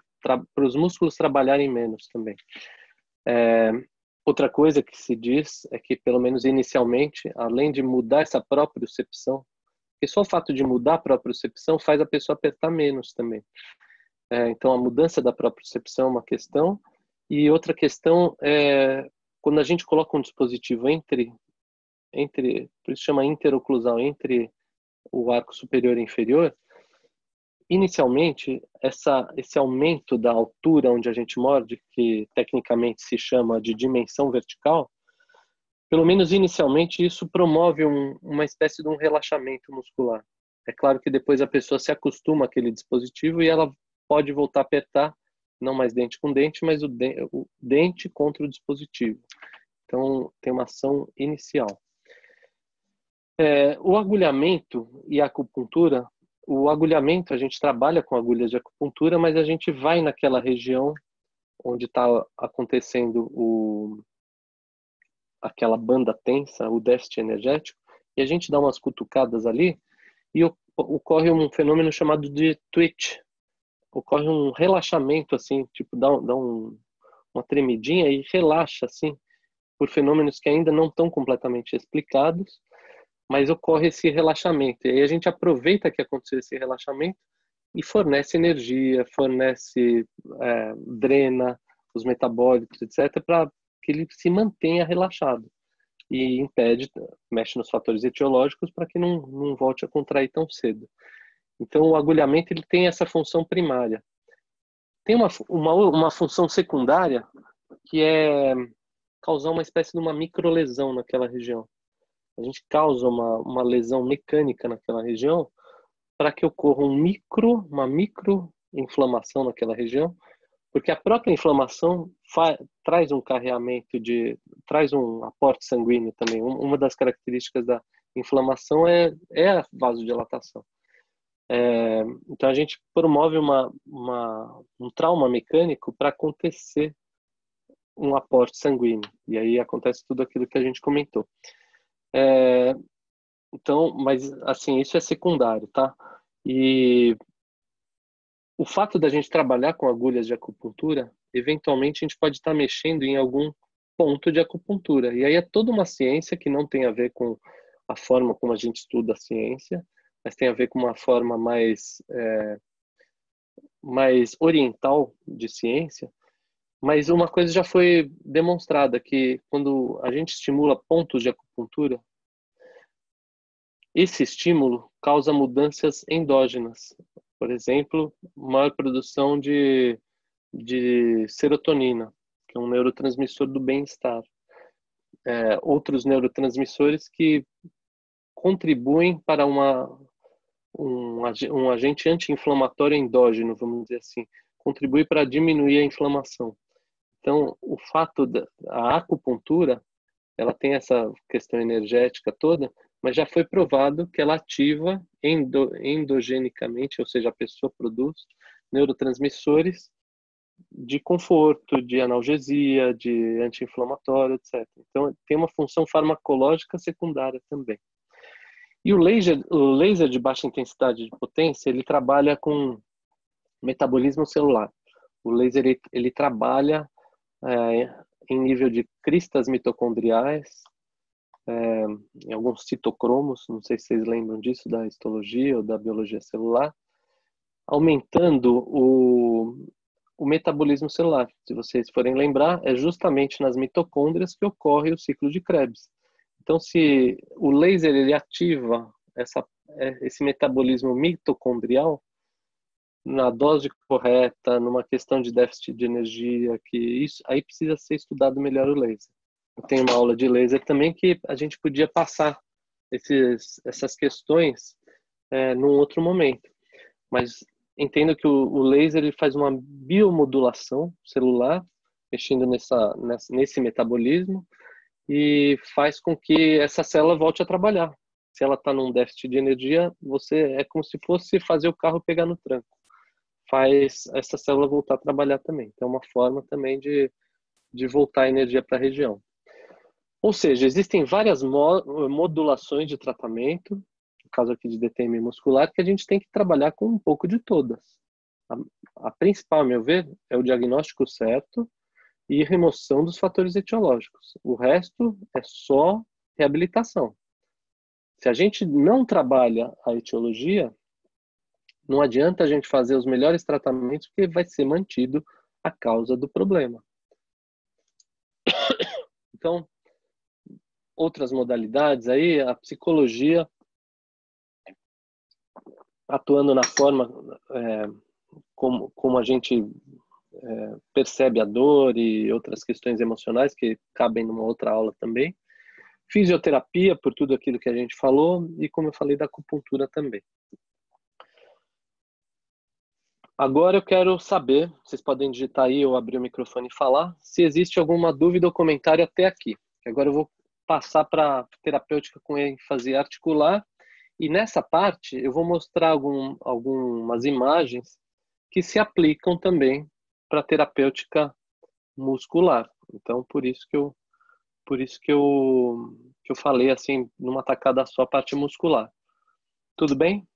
os músculos trabalharem menos também. Outra coisa que se diz é que, pelo menos inicialmente, além de mudar essa propriocepção, porque só o fato de mudar a propriocepção faz a pessoa apertar menos também. Então, a mudança da propriocepção é uma questão. E outra questão é quando a gente coloca um dispositivo por isso chama interoclusal, entre o arco superior e inferior, inicialmente, esse aumento da altura onde a gente morde, que tecnicamente se chama de dimensão vertical, pelo menos inicialmente, isso promove uma espécie de um relaxamento muscular. É claro que depois a pessoa se acostuma àquele dispositivo e ela pode voltar a apertar, não mais dente com dente, mas o dente contra o dispositivo. Então, tem uma ação inicial. O agulhamento e a acupuntura, o agulhamento, a gente trabalha com agulhas de acupuntura, mas a gente vai naquela região onde está acontecendo aquela banda tensa, o déficit energético, e a gente dá umas cutucadas ali e ocorre um fenômeno chamado de twitch. Ocorre um relaxamento, assim, tipo, dá uma tremidinha e relaxa, assim, por fenômenos que ainda não estão completamente explicados, mas ocorre esse relaxamento. E aí a gente aproveita que aconteceu esse relaxamento e fornece energia, drena os metabólitos, etc., para que ele se mantenha relaxado e mexe nos fatores etiológicos para que não volte a contrair tão cedo. Então, o agulhamento ele tem essa função primária. Tem uma função secundária que é causar uma espécie de uma microlesão naquela região. A gente causa uma lesão mecânica naquela região para que ocorra uma microinflamação naquela região, porque a própria inflamação traz um carreamento traz um aporte sanguíneo também. Uma das características da inflamação é a vasodilatação. Então a gente promove um trauma mecânico para acontecer um aporte sanguíneo, e aí acontece tudo aquilo que a gente comentou. Então, mas assim, isso é secundário, tá? E o fato da gente trabalhar com agulhas de acupuntura, eventualmente a gente pode estar mexendo em algum ponto de acupuntura. E aí é toda uma ciência que não tem a ver com a forma como a gente estuda a ciência, mas tem a ver com uma forma mais oriental de ciência. Mas uma coisa já foi demonstrada, que quando a gente estimula pontos de acupuntura, esse estímulo causa mudanças endógenas. Por exemplo, maior produção de de serotonina, que é um neurotransmissor do bem-estar. Outros neurotransmissores que contribuem para um agente anti-inflamatório endógeno, vamos dizer assim, contribui para diminuir a inflamação. Então, o fato da acupuntura, ela tem essa questão energética toda, mas já foi provado que ela ativa endogenicamente, ou seja, a pessoa produz neurotransmissores de conforto, de analgesia, de anti-inflamatório, etc. Então, tem uma função farmacológica secundária também. E o laser de baixa intensidade de potência, ele trabalha com metabolismo celular. O laser, ele trabalha em nível de cristas mitocondriais, em alguns citocromos, não sei se vocês lembram disso, da histologia ou da biologia celular, aumentando o metabolismo celular. Se vocês forem lembrar, é justamente nas mitocôndrias que ocorre o ciclo de Krebs. Então, se o laser ele ativa esse metabolismo mitocondrial na dose correta, numa questão de déficit de energia, que isso aí precisa ser estudado melhor o laser. Eu tenho uma aula de laser também que a gente podia passar essas questões num outro momento. Mas entendo que o laser ele faz uma biomodulação celular, mexendo nesse metabolismo, e faz com que essa célula volte a trabalhar. Se ela está num déficit de energia, é como se fosse fazer o carro pegar no tranco. Faz essa célula voltar a trabalhar também. Então, é uma forma também de voltar a energia para a região. Ou seja, existem várias modulações de tratamento, no caso aqui de DTM muscular, que a gente tem que trabalhar com um pouco de todas. A principal, a meu ver, é o diagnóstico certo e remoção dos fatores etiológicos. O resto é só reabilitação. Se a gente não trabalha a etiologia, não adianta a gente fazer os melhores tratamentos, porque vai ser mantido a causa do problema. Então, outras modalidades aí, a psicologia atuando na forma como a gente percebe a dor e outras questões emocionais que cabem numa outra aula também. Fisioterapia, por tudo aquilo que a gente falou, e como eu falei, da acupuntura também. Agora eu quero saber, vocês podem digitar aí ou abrir o microfone e falar, se existe alguma dúvida ou comentário até aqui. Agora eu vou passar para terapêutica com ênfase articular, e nessa parte eu vou mostrar algumas imagens que se aplicam também para terapêutica muscular. Então, por isso que eu falei assim, numa tacada só a parte muscular. Tudo bem?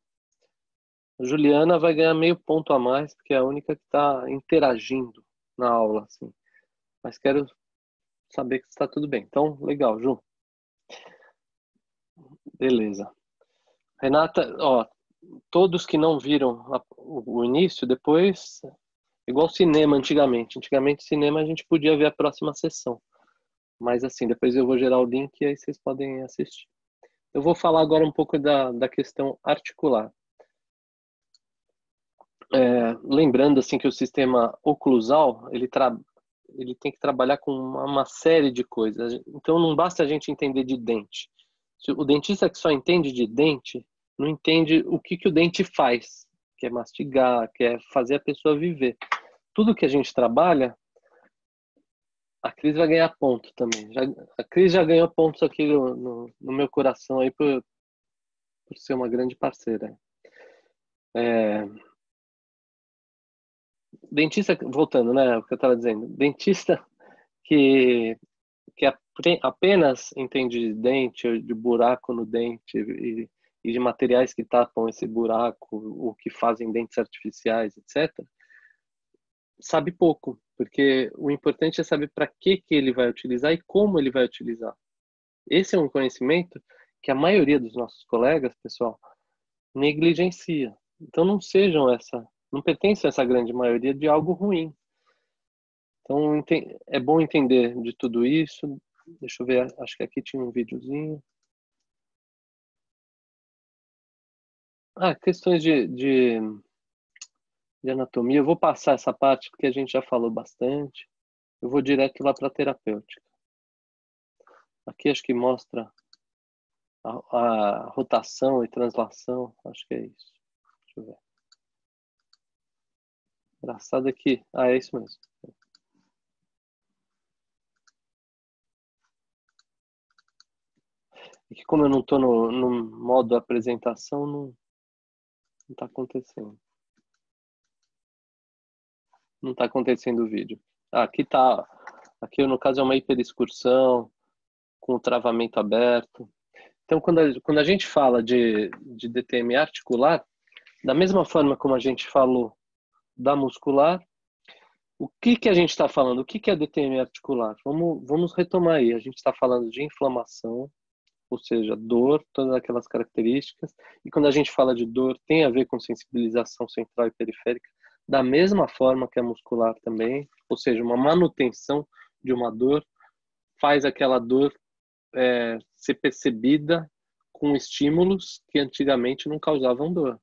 A Juliana vai ganhar meio ponto a mais, porque é a única que está interagindo na aula, assim. Mas quero saber que está tudo bem. Então, legal, Ju. Beleza. Renata, ó, todos que não viram o início, depois, igual cinema antigamente. Antigamente, cinema a gente podia ver a próxima sessão. Mas assim, depois eu vou gerar o link e aí vocês podem assistir. Eu vou falar agora um pouco da questão articular. Lembrando assim que o sistema oclusal, ele tem que trabalhar com uma série de coisas. Então não basta a gente entender de dente. O dentista que só entende de dente, não entende o que o dente faz, que é mastigar, que é fazer a pessoa viver. Tudo que a gente trabalha, a Cris vai ganhar ponto também. A Cris já ganhou pontos aqui no meu coração aí por ser uma grande parceira. Dentista, voltando, né, o que eu estava dizendo, dentista que apenas entende de dente, de buraco no dente e de materiais que tapam esse buraco, ou que fazem dentes artificiais, etc., sabe pouco, porque o importante é saber para que ele vai utilizar e como ele vai utilizar. Esse é um conhecimento que a maioria dos nossos colegas, pessoal, negligencia. Então não pertencem a essa grande maioria de algo ruim. Então é bom entender de tudo isso. Deixa eu ver, acho que aqui tinha um videozinho. Questões de anatomia. Eu vou passar essa parte porque a gente já falou bastante. Eu vou direto lá para a terapêutica. Aqui acho que mostra a rotação e translação. Acho que é isso. Deixa eu ver. Engraçado aqui. É isso mesmo. E que como eu não estou no modo apresentação, não está acontecendo. Não está acontecendo o vídeo. Aqui tá. Aqui no caso é uma hiperexcursão com o travamento aberto. Então quando a gente fala de DTM articular, da mesma forma como a gente falou da muscular, o que a gente está falando? O que é DTM articular? Vamos retomar aí. A gente está falando de inflamação, ou seja, dor, todas aquelas características. E quando a gente fala de dor, tem a ver com sensibilização central e periférica, da mesma forma que a muscular também, ou seja, uma manutenção de uma dor faz aquela dor ser percebida com estímulos que antigamente não causavam dor.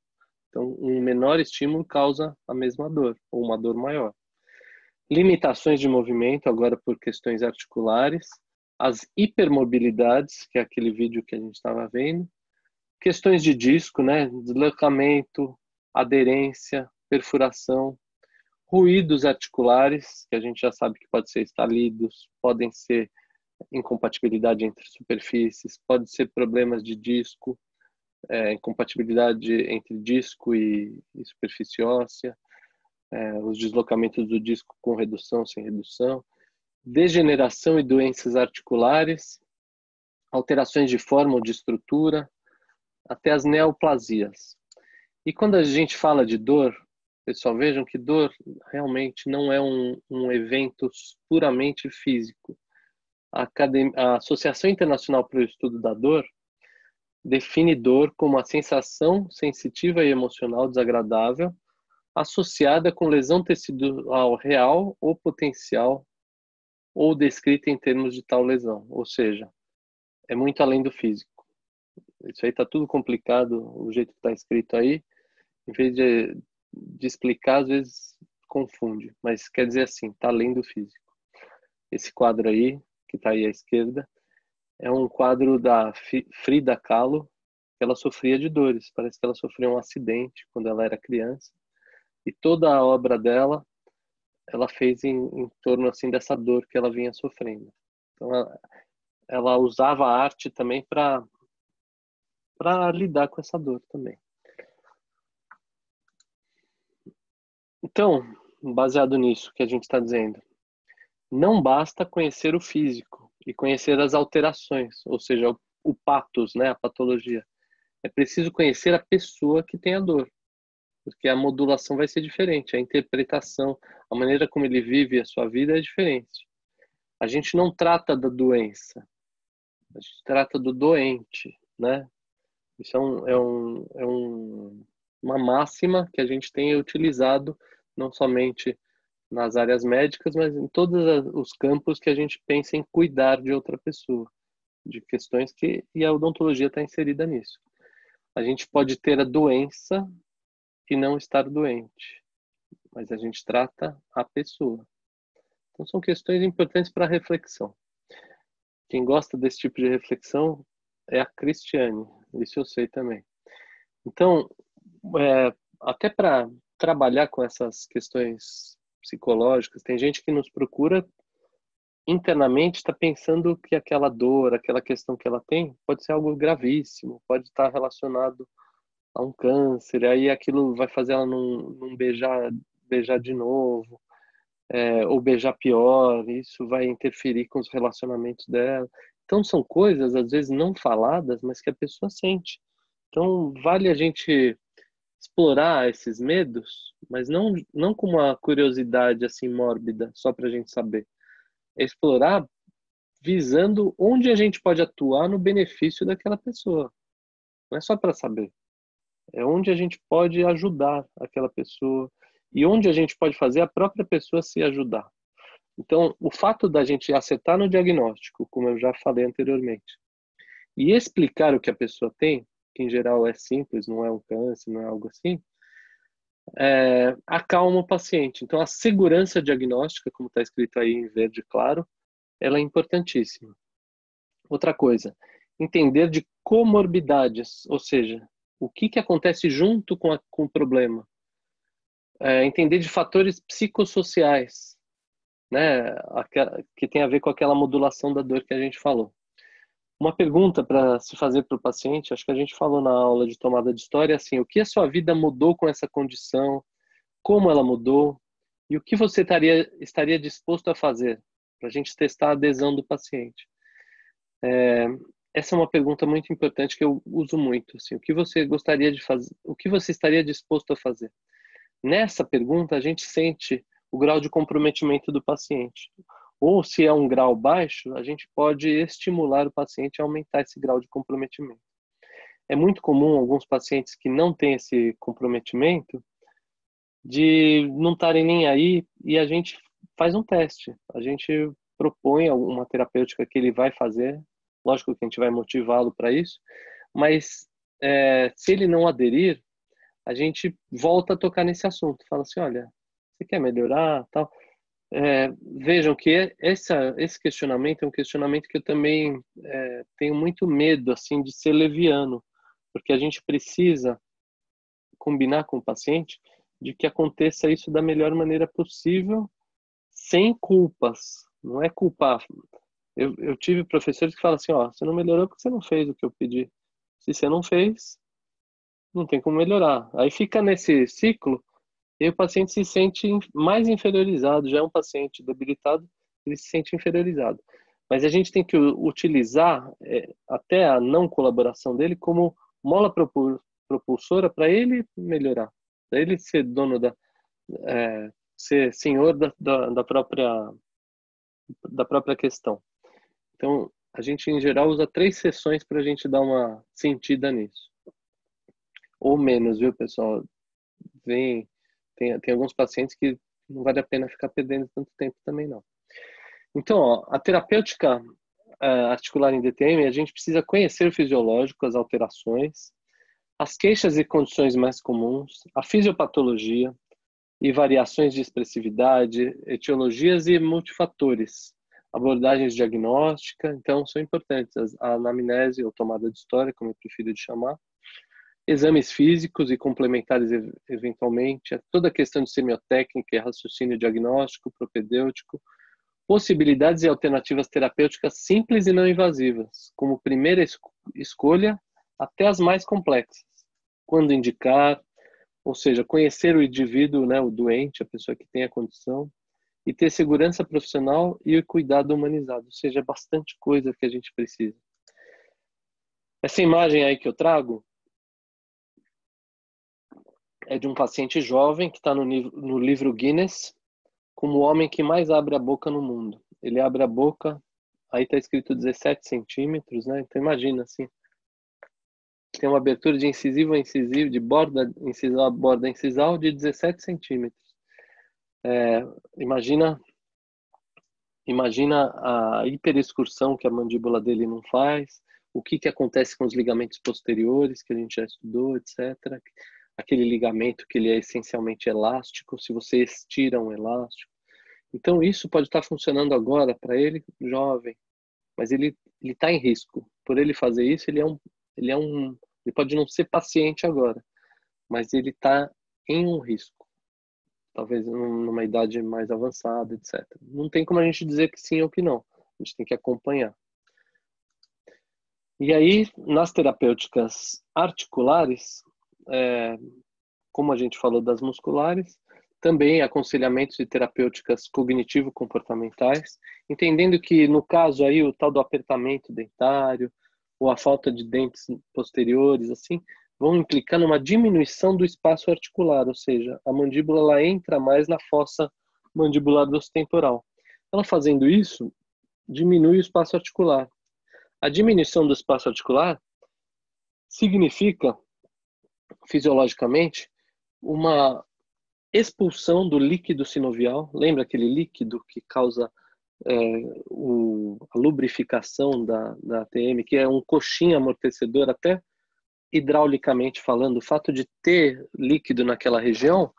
Então, um menor estímulo causa a mesma dor, ou uma dor maior. Limitações de movimento, agora por questões articulares, as hipermobilidades, que é aquele vídeo que a gente estava vendo, questões de disco, né, deslocamento, aderência, perfuração, ruídos articulares, que a gente já sabe que pode ser estalidos, podem ser incompatibilidade entre superfícies, pode ser problemas de disco, incompatibilidade entre disco e superfície óssea, os deslocamentos do disco com redução, sem redução, degeneração e doenças articulares, alterações de forma ou de estrutura, até as neoplasias. E quando a gente fala de dor, pessoal, vejam que dor realmente não é um evento puramente físico. A Associação Internacional para o Estudo da Dor define dor como a sensação sensitiva e emocional desagradável associada com lesão tecidual real ou potencial ou descrita em termos de tal lesão. Ou seja, é muito além do físico. Isso aí está tudo complicado, o jeito que está escrito aí. Em vez de explicar, às vezes confunde. Mas quer dizer assim, está além do físico. Esse quadro aí, que está aí à esquerda, é um quadro da Frida Kahlo, que ela sofria de dores. Parece que ela sofreu um acidente quando ela era criança. E toda a obra dela, ela fez em torno assim dessa dor que ela vinha sofrendo. Então, ela usava a arte também para lidar com essa dor também. Então, baseado nisso que a gente está dizendo, não basta conhecer o físico e conhecer as alterações, ou seja, o patos, né, a patologia. É preciso conhecer a pessoa que tem a dor, porque a modulação vai ser diferente, a interpretação, a maneira como ele vive a sua vida é diferente. A gente não trata da doença, a gente trata do doente, né? Isso uma máxima que a gente tem utilizado não somente nas áreas médicas, mas em todos os campos que a gente pensa em cuidar de outra pessoa, de questões e a odontologia está inserida nisso. A gente pode ter a doença e não estar doente, mas a gente trata a pessoa. Então são questões importantes para reflexão. Quem gosta desse tipo de reflexão é a Cristiane, isso eu sei também. Então, até para trabalhar com essas questões psicológicas, tem gente que nos procura internamente, está pensando que aquela dor, aquela questão que ela tem, pode ser algo gravíssimo, pode estar relacionado a um câncer, aí aquilo vai fazer ela não beijar de novo, ou beijar pior, isso vai interferir com os relacionamentos dela. Então são coisas, às vezes, não faladas, mas que a pessoa sente. Então vale a gente explorar esses medos, mas não com uma curiosidade assim mórbida, só para a gente saber. É explorar visando onde a gente pode atuar no benefício daquela pessoa. Não é só para saber. É onde a gente pode ajudar aquela pessoa e onde a gente pode fazer a própria pessoa se ajudar. Então, o fato da gente acertar no diagnóstico, como eu já falei anteriormente, e explicar o que a pessoa tem, que em geral é simples, não é um câncer, não é algo assim, acalma o paciente. Então, a segurança diagnóstica, como está escrito aí em verde claro, ela é importantíssima. Outra coisa, entender de comorbidades, ou seja, o que acontece junto com o problema. Entender de fatores psicossociais, né, que tem a ver com aquela modulação da dor que a gente falou. Uma pergunta para se fazer para o paciente, acho que a gente falou na aula de tomada de história, assim, o que a sua vida mudou com essa condição, como ela mudou e o que você estaria disposto a fazer para a gente testar a adesão do paciente. Essa é uma pergunta muito importante que eu uso muito, assim, o que você gostaria de fazer, o que você estaria disposto a fazer? Nessa pergunta, a gente sente o grau de comprometimento do paciente. Ou, se é um grau baixo, a gente pode estimular o paciente a aumentar esse grau de comprometimento. É muito comum alguns pacientes que não têm esse comprometimento de não estarem nem aí e a gente faz um teste. A gente propõe alguma terapêutica que ele vai fazer. Lógico que a gente vai motivá-lo para isso, mas se ele não aderir, a gente volta a tocar nesse assunto. Fala assim, olha, você quer melhorar, tal. Vejam que esse questionamento é um questionamento que eu também tenho muito medo assim de ser leviano, porque a gente precisa combinar com o paciente de que aconteça isso da melhor maneira possível, sem culpas. Não é culpar. Eu tive professores que falam assim, ó, você não melhorou porque você não fez o que eu pedi. Se você não fez, não tem como melhorar. Aí fica nesse ciclo e o paciente se sente mais inferiorizado. Já é um paciente debilitado, ele se sente inferiorizado. Mas a gente tem que utilizar até a não colaboração dele como mola propulsora para ele melhorar, para ele ser dono ser senhor da própria questão. Então, a gente em geral usa 3 sessões para a gente dar uma sentida nisso. Ou menos, viu, pessoal? Tem alguns pacientes que não vale a pena ficar perdendo tanto tempo também, não. Então, ó, a terapêutica articular em DTM, a gente precisa conhecer o fisiológico, as alterações, as queixas e condições mais comuns, a fisiopatologia e variações de expressividade, etiologias e multifatores, abordagens diagnósticas, então são importantes, a anamnese ou tomada de história, como eu prefiro de chamar, exames físicos e complementares eventualmente, toda a questão de semiotécnica e raciocínio diagnóstico, propedêutico, possibilidades e alternativas terapêuticas simples e não invasivas, como primeira escolha até as mais complexas. Quando indicar, ou seja, conhecer o indivíduo, né, o doente, a pessoa que tem a condição, e ter segurança profissional e o cuidado humanizado, ou seja, é bastante coisa que a gente precisa. Essa imagem aí que eu trago é de um paciente jovem que está no livro Guinness como o homem que mais abre a boca no mundo. Ele abre a boca, aí está escrito 17 centímetros, né? Então imagina assim, tem uma abertura de incisivo a incisivo, de borda incisal a borda incisal de 17 centímetros. Imagina a hiperexcursão que a mandíbula dele não faz, o que acontece com os ligamentos posteriores, que a gente já estudou, etc. Aquele ligamento que ele é essencialmente elástico, se você estira um elástico. Então, isso pode estar funcionando agora para ele, jovem, mas ele está em risco. Por ele fazer isso, ele pode não ser paciente agora, mas ele está em um risco. Talvez numa idade mais avançada, etc. Não tem como a gente dizer que sim ou que não. A gente tem que acompanhar. E aí, nas terapêuticas articulares, como a gente falou das musculares, também aconselhamentos de terapêuticas cognitivo-comportamentais, entendendo que, no caso aí, o tal do apertamento dentário, ou a falta de dentes posteriores, assim, vão implicar numa diminuição do espaço articular, ou seja, a mandíbula ela entra mais na fossa mandibular dorsal-temporal. Ela fazendo isso, diminui o espaço articular. A diminuição do espaço articular significa, fisiologicamente, uma expulsão do líquido sinovial. Lembra aquele líquido que causa a lubrificação da ATM, que é um coxinha amortecedor até hidraulicamente falando, o fato de ter líquido naquela região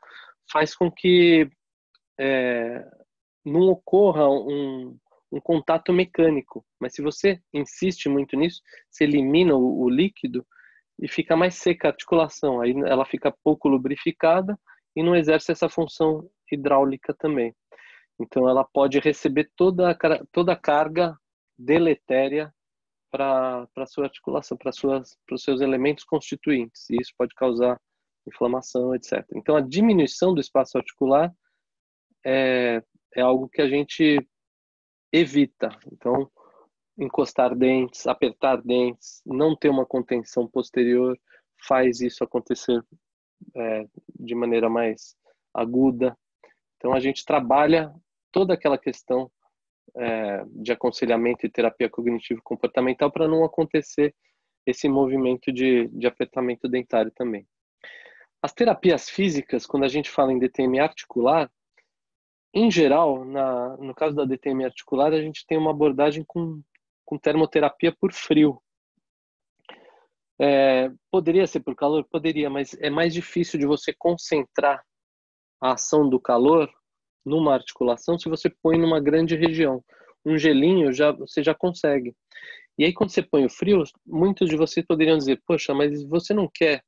faz com que não ocorra um contato mecânico. Mas se você insiste muito nisso, você elimina o líquido e fica mais seca a articulação. Aí ela fica pouco lubrificada e não exerce essa função hidráulica também. Então ela pode receber toda a carga deletéria para a sua articulação, para os seus elementos constituintes. E isso pode causar inflamação, etc. Então a diminuição do espaço articular é algo que a gente evita. Então, encostar dentes, apertar dentes, não ter uma contenção posterior, faz isso acontecer de maneira mais aguda. Então, a gente trabalha toda aquela questão de aconselhamento e terapia cognitivo-comportamental para não acontecer esse movimento de apertamento dentário também. As terapias físicas, quando a gente fala em DTM articular, em geral, no caso da DTM articular, a gente tem uma abordagem com termoterapia por frio. Poderia ser por calor? Poderia, mas é mais difícil de você concentrar a ação do calor numa articulação se você põe numa grande região. Um gelinho você já consegue. E aí quando você põe o frio, muitos de vocês poderiam dizer, poxa, mas você não quer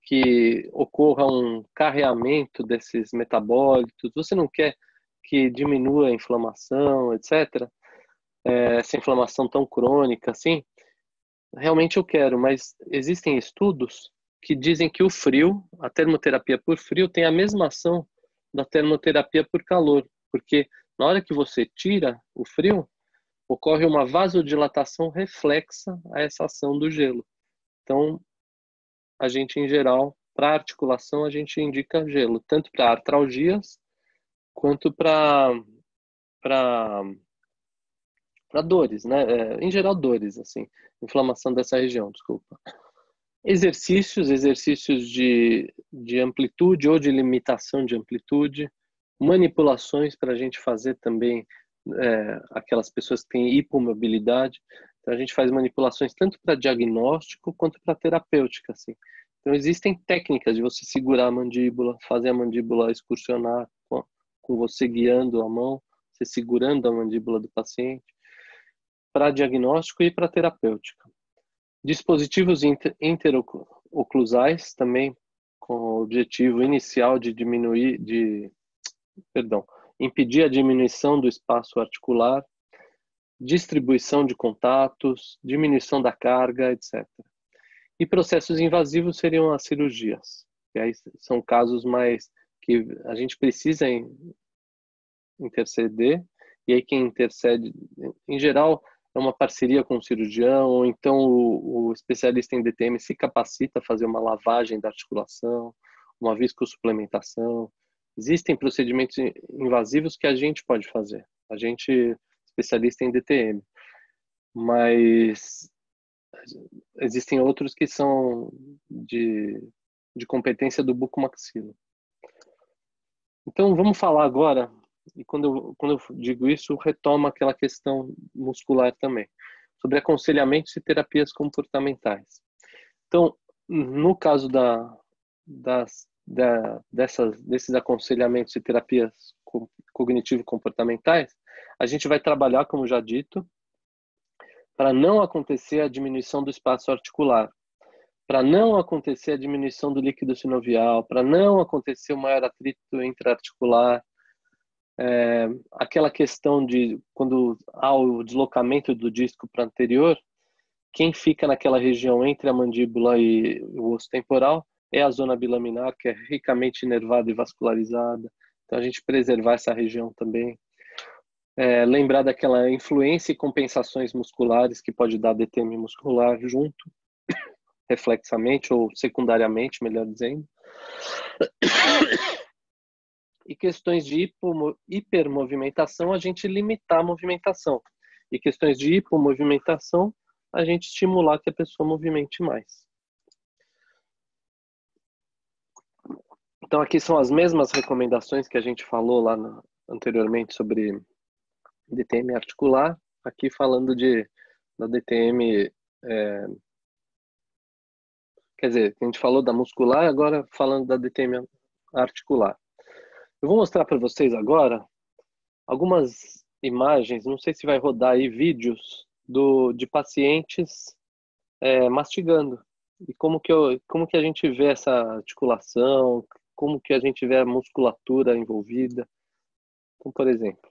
que ocorra um carreamento desses metabólitos, você não quer que diminua a inflamação, etc. Essa inflamação tão crônica assim. Realmente eu quero, mas existem estudos que dizem que o frio, a termoterapia por frio, tem a mesma ação da termoterapia por calor, porque na hora que você tira o frio, ocorre uma vasodilatação reflexa a essa ação do gelo. Então, a gente, em geral, para articulação, a gente indica gelo, tanto para artralgias quanto para dores, né? Em geral, dores, assim, inflamação dessa região, desculpa. Exercícios de amplitude ou de limitação de amplitude, manipulações para a gente fazer também aquelas pessoas que têm hipomobilidade. Então a gente faz manipulações tanto para diagnóstico quanto para terapêutica, assim. Então existem técnicas de você segurar a mandíbula, fazer a mandíbula excursionar com você guiando a mão, você segurando a mandíbula do paciente, para diagnóstico e para terapêutica. Dispositivos interoclusais também com o objetivo inicial de impedir a diminuição do espaço articular, distribuição de contatos, diminuição da carga, etc. E processos invasivos seriam as cirurgias. E aí são casos mais que a gente precisa interceder, e aí quem intercede, em geral, é uma parceria com o cirurgião, ou então o especialista em DTM se capacita a fazer uma lavagem da articulação, uma viscosuplementação. Existem procedimentos invasivos que a gente pode fazer, a gente especialista em DTM, mas existem outros que são de competência do bucomaxilo. Então vamos falar agora, e quando eu digo isso, retoma aquela questão muscular também, sobre aconselhamentos e terapias comportamentais. Então, no caso desses aconselhamentos e terapias cognitivo-comportamentais, a gente vai trabalhar, como já dito, para não acontecer a diminuição do espaço articular, para não acontecer a diminuição do líquido sinovial, para não acontecer o maior atrito intraarticular, aquela questão de quando há o deslocamento do disco para anterior, quem fica naquela região entre a mandíbula e o osso temporal é a zona bilaminar, que é ricamente inervada e vascularizada. Então a gente preservar essa região também. Lembrar daquela influência e compensações musculares que pode dar DTM muscular junto, reflexamente ou secundariamente, melhor dizendo. E questões de hipermovimentação, a gente limitar a movimentação. E questões de hipomovimentação, a gente estimular que a pessoa movimente mais. Então, aqui são as mesmas recomendações que a gente falou lá anteriormente sobre DTM articular. Aqui falando da DTM Quer dizer, a gente falou da muscular, agora falando da DTM articular. Eu vou mostrar para vocês agora algumas imagens, não sei se vai rodar aí vídeos de pacientes mastigando. E como que a gente vê essa articulação, como que a gente vê a musculatura envolvida. Então, por exemplo,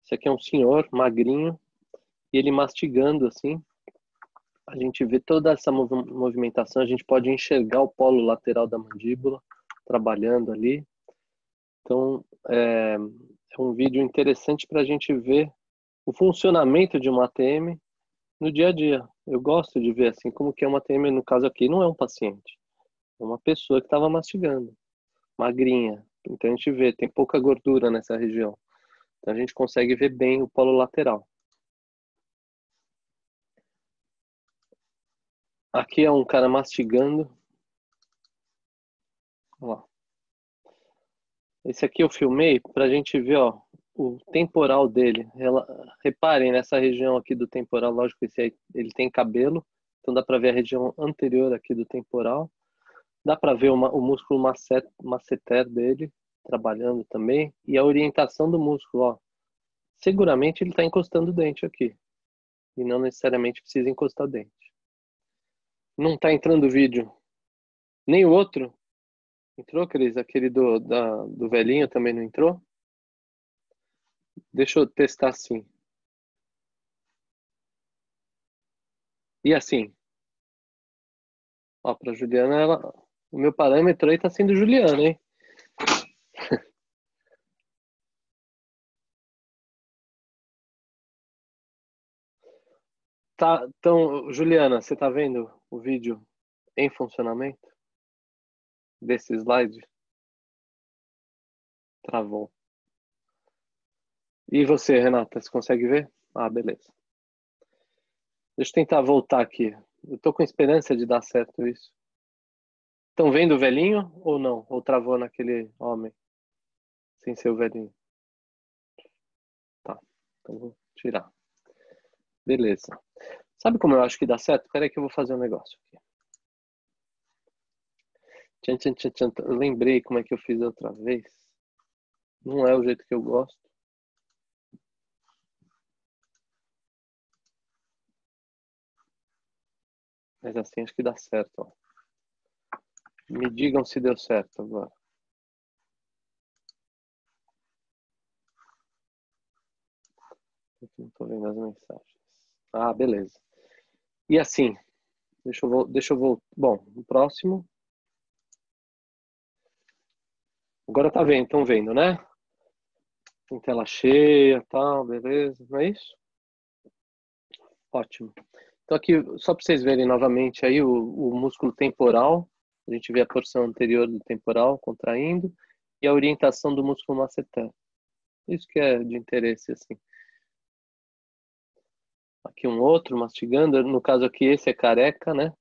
esse aqui é um senhor magrinho e ele mastigando assim. A gente vê toda essa movimentação, a gente pode enxergar o polo lateral da mandíbula trabalhando ali. Então, é um vídeo interessante para a gente ver o funcionamento de uma ATM no dia a dia. Eu gosto de ver assim como que é uma ATM, no caso aqui não é um paciente, é uma pessoa que estava mastigando, magrinha. Então a gente vê, tem pouca gordura nessa região. Então a gente consegue ver bem o polo lateral. Aqui é um cara mastigando. Ó. Esse aqui eu filmei para a gente ver, ó, o temporal dele. Reparem nessa região aqui do temporal, lógico que esse aí, ele tem cabelo, então dá para ver a região anterior aqui do temporal. Dá para ver o músculo masseter dele trabalhando também e a orientação do músculo, ó. Seguramente ele está encostando o dente aqui e não necessariamente precisa encostar o dente. Não está entrando o vídeo. Nem o outro? Entrou, Cris? Aquele do velhinho também não entrou? Deixa eu testar assim. E assim? Ó, para Juliana, o meu parâmetro aí tá sendo Juliana, hein? Tá, então, Juliana, você tá vendo o vídeo em funcionamento desse slide? Travou. E você, Renata, você consegue ver? Ah, beleza. Deixa eu tentar voltar aqui. Eu tô com esperança de dar certo isso. Estão vendo o velhinho ou não? Ou travou naquele homem? Sem ser o velhinho. Tá, então vou tirar. Beleza. Sabe como eu acho que dá certo? Peraí que eu vou fazer um negócio aqui. Tchan, tchan, tchan, tchan. Eu lembrei como é que eu fiz a outra vez. Não é o jeito que eu gosto. Mas assim acho que dá certo. Ó. Me digam se deu certo agora. Não estou vendo as mensagens. Ah, beleza. E assim, deixa eu voltar. Bom, o próximo. Agora tá vendo, estão vendo, né? Tem tela cheia, tal, beleza, não é isso? Ótimo. Então aqui, só para vocês verem novamente aí o músculo temporal, a gente vê a porção anterior do temporal contraindo e a orientação do músculo masseter. Isso que é de interesse, assim. Aqui um outro mastigando, no caso aqui esse é careca, né?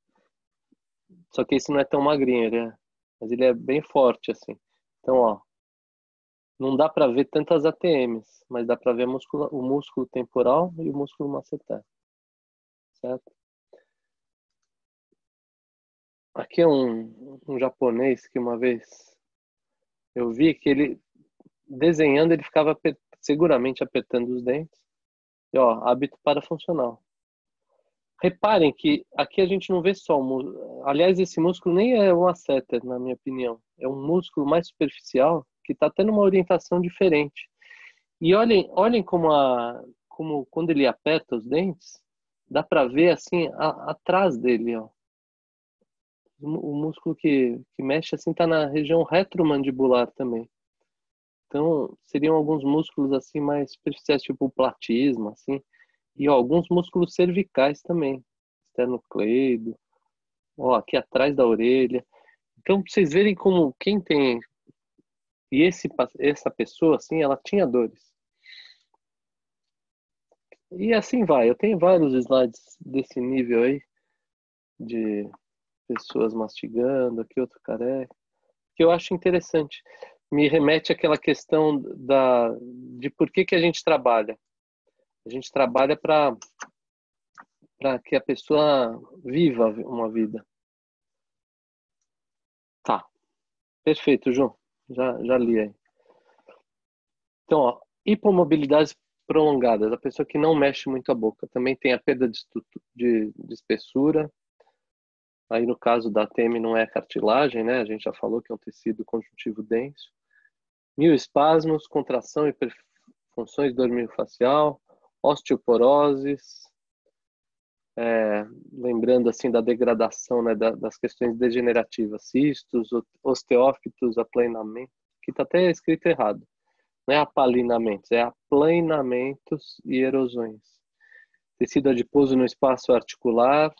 Só que esse não é tão magrinho, mas ele é bem forte, assim. Então, ó, não dá para ver tantas ATMs, mas dá para ver o músculo temporal e o músculo masseter, certo? Aqui é um japonês que uma vez eu vi que ele, desenhando, ele ficava seguramente apertando os dentes. E, ó, hábito parafuncional. Reparem que aqui a gente não vê só o músculo. Aliás, esse músculo nem é um asseter, na minha opinião. É um músculo mais superficial que está tendo uma orientação diferente. E olhem como quando ele aperta os dentes, dá para ver assim atrás dele, ó. O músculo que mexe assim está na região retromandibular também. Então, seriam alguns músculos assim mais superficiais, tipo o platismo, assim. E ó, alguns músculos cervicais também. Esternocleido, ó, aqui atrás da orelha. Então, pra vocês verem como quem tem... E essa pessoa, assim, ela tinha dores. E assim vai. Eu tenho vários slides desse nível aí, de pessoas mastigando, aqui outro careca, que eu acho interessante. Me remete àquela questão de por que a gente trabalha. A gente trabalha para para que a pessoa viva uma vida. Tá, perfeito, João. Já li aí. Então, ó, hipomobilidades prolongadas, a pessoa que não mexe muito a boca. Também tem a perda de espessura. Aí, no caso da TM, não é cartilagem, né? A gente já falou que é um tecido conjuntivo denso. Mioespasmos, contração e hiperfunções dormiofacial, osteoporoses, lembrando assim da degradação, né, das questões degenerativas, cistos, osteófitos, aplanamento, que está até escrito errado. Não é apalinamentos, é aplanamentos e erosões. Tecido adiposo no espaço articular,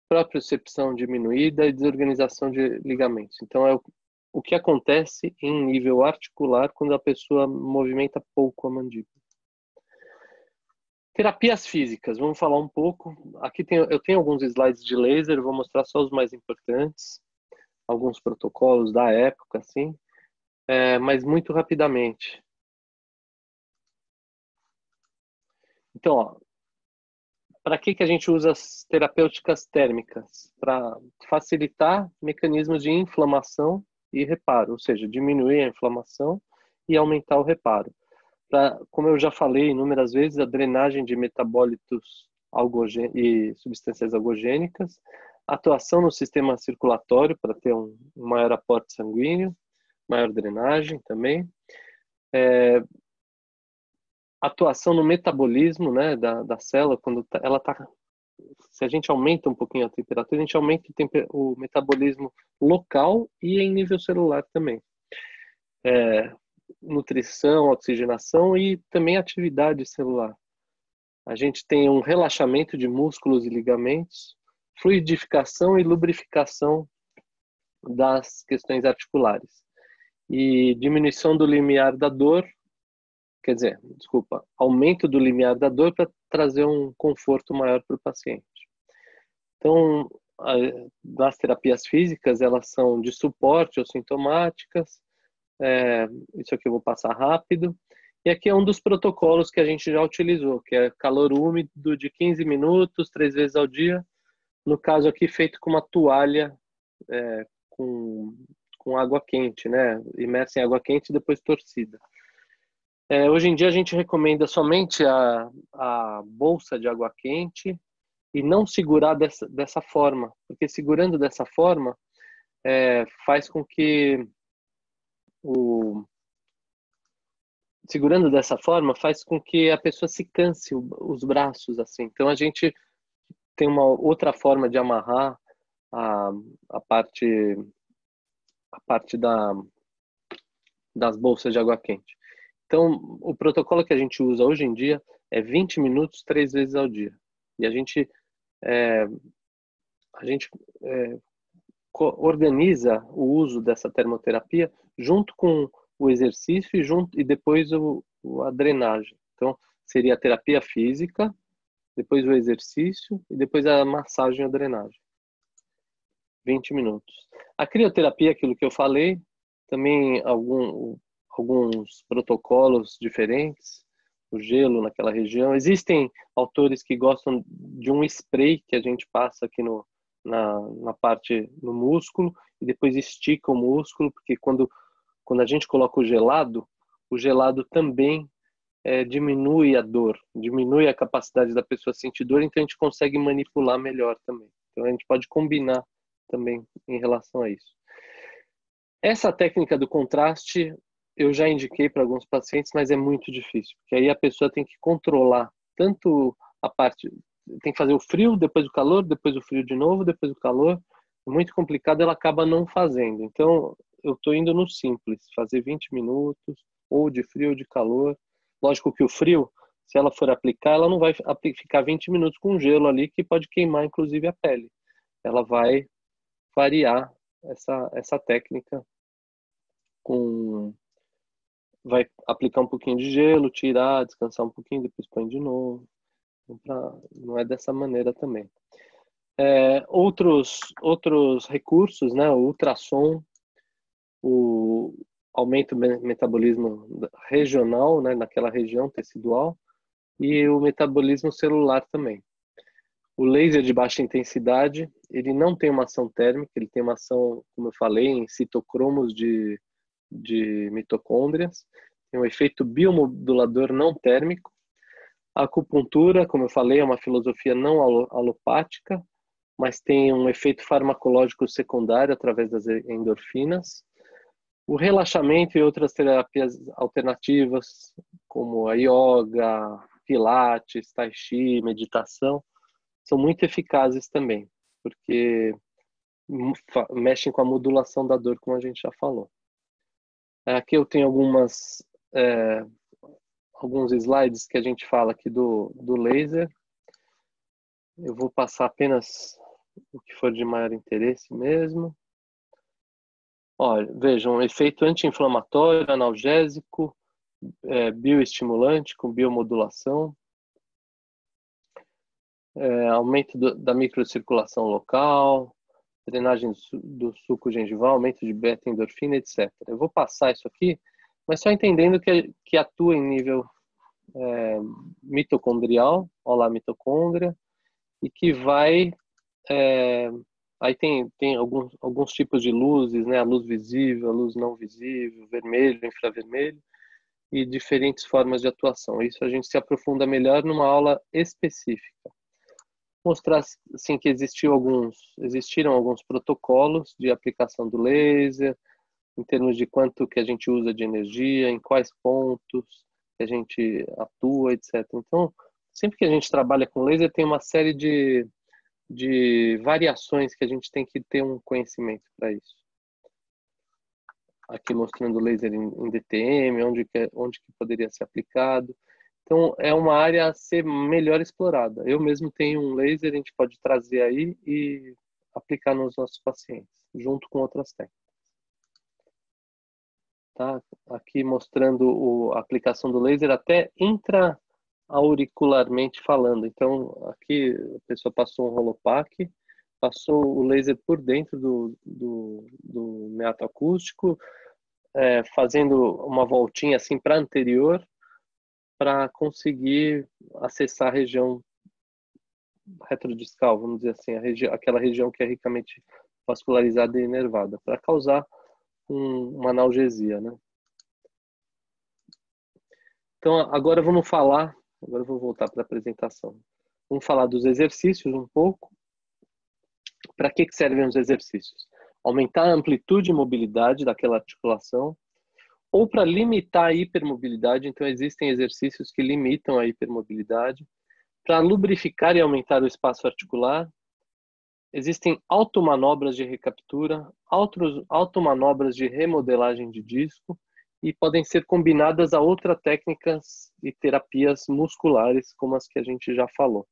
propriocepção diminuída e desorganização de ligamentos. Então, é o que acontece em nível articular quando a pessoa movimenta pouco a mandíbula. Terapias físicas, vamos falar um pouco. Aqui eu tenho alguns slides de laser, vou mostrar só os mais importantes, alguns protocolos da época, assim, mas muito rapidamente. Então, para que a gente usa as terapêuticas térmicas? Para facilitar mecanismos de inflamação e reparo, ou seja, diminuir a inflamação e aumentar o reparo. Como eu já falei inúmeras vezes, a drenagem de metabólitos e substâncias algogênicas, atuação no sistema circulatório para ter um maior aporte sanguíneo, maior drenagem também, atuação no metabolismo, né, da célula, quando ela está. Se a gente aumenta um pouquinho a temperatura, a gente aumenta o metabolismo local e em nível celular também. Nutrição, oxigenação e também atividade celular. A gente tem um relaxamento de músculos e ligamentos, fluidificação e lubrificação das questões articulares. E diminuição do limiar da dor, aumento do limiar da dor para trazer um conforto maior para o paciente. Então, as terapias físicas, elas são de suporte ou sintomáticas, isso aqui eu vou passar rápido. E aqui é um dos protocolos que a gente já utilizou, que é calor úmido de 15 minutos, 3 vezes ao dia. No caso aqui, feito com uma toalha com água quente, né? Imersa em água quente e depois torcida. Hoje em dia a gente recomenda somente a bolsa de água quente e não segurar dessa forma, porque segurando dessa forma faz com que segurando dessa forma faz com que a pessoa se canse os braços assim. Então a gente tem uma outra forma de amarrar a parte das bolsas de água quente. Então, o protocolo que a gente usa hoje em dia é 20 minutos 3 vezes ao dia. E a gente organiza o uso dessa termoterapia junto com o exercício e depois a drenagem. Então, seria a terapia física, depois o exercício e depois a massagem e a drenagem. 20 minutos. A crioterapia, aquilo que eu falei, também alguns protocolos diferentes, o gelo naquela região. Existem autores que gostam de um spray que a gente passa aqui na parte no músculo e depois estica o músculo, porque quando a gente coloca o gelado também diminui a dor, diminui a capacidade da pessoa sentir dor, então a gente consegue manipular melhor também. Então a gente pode combinar também em relação a isso. Essa técnica do contraste eu já indiquei para alguns pacientes, mas é muito difícil, porque aí a pessoa tem que controlar tanto a parte, tem que fazer o frio, depois o calor, depois o frio de novo, depois o calor. É muito complicado, ela acaba não fazendo. Então, eu estou indo no simples, fazer 20 minutos, ou de frio ou de calor. Lógico que o frio, se ela for aplicar, ela não vai ficar 20 minutos com gelo ali, que pode queimar inclusive a pele. Ela vai variar essa técnica vai aplicar um pouquinho de gelo, tirar, descansar um pouquinho, depois põe de novo. Não é dessa maneira também. Outros recursos, né? O ultrassom, o aumento do metabolismo regional, né? Naquela região tecidual, e o metabolismo celular também. O laser de baixa intensidade, ele não tem uma ação térmica, ele tem uma ação, como eu falei, em citocromos de mitocôndrias, tem um efeito biomodulador não térmico. A acupuntura, como eu falei, é uma filosofia não alopática, mas tem um efeito farmacológico secundário através das endorfinas. O relaxamento e outras terapias alternativas, como a yoga, pilates, tai chi, meditação, são muito eficazes também, porque mexem com a modulação da dor, como a gente já falou. Aqui eu tenho alguns slides que a gente fala aqui do laser. Eu vou passar apenas o que for de maior interesse mesmo. Olha, vejam, efeito anti-inflamatório, analgésico, bioestimulante com biomodulação, aumento da microcirculação local, drenagem do suco gengival, aumento de beta-endorfina, etc. Eu vou passar isso aqui, mas só entendendo que atua em nível mitocondrial, olá mitocôndria, e que vai... aí tem alguns tipos de luzes, né? A luz visível, a luz não visível, vermelho, infravermelho, e diferentes formas de atuação. Isso a gente se aprofunda melhor numa aula específica. Mostrar assim, que existiram alguns protocolos de aplicação do laser, em termos de quanto que a gente usa de energia, em quais pontos que a gente atua, etc. Então, sempre que a gente trabalha com laser, tem uma série de variações que a gente tem que ter um conhecimento para isso. Aqui mostrando o laser em DTM, onde que poderia ser aplicado. Então, é uma área a ser melhor explorada. Eu mesmo tenho um laser, a gente pode trazer aí e aplicar nos nossos pacientes, junto com outras técnicas. Tá? Aqui mostrando a aplicação do laser até intra-auricularmente falando. Então, aqui a pessoa passou um Holopack, passou o laser por dentro do meato acústico, fazendo uma voltinha assim para anterior, para conseguir acessar a região retrodiscal, vamos dizer assim, aquela região que é ricamente vascularizada e inervada, para causar uma analgesia, né? Então, agora eu vou voltar para a apresentação. Vamos falar dos exercícios um pouco. Para que servem os exercícios? Aumentar a amplitude e mobilidade daquela articulação, ou para limitar a hipermobilidade. Então, existem exercícios que limitam a hipermobilidade. Para lubrificar e aumentar o espaço articular, existem automanobras de recaptura, automanobras de remodelagem de disco, e podem ser combinadas a outras técnicas e terapias musculares, como as que a gente já falou.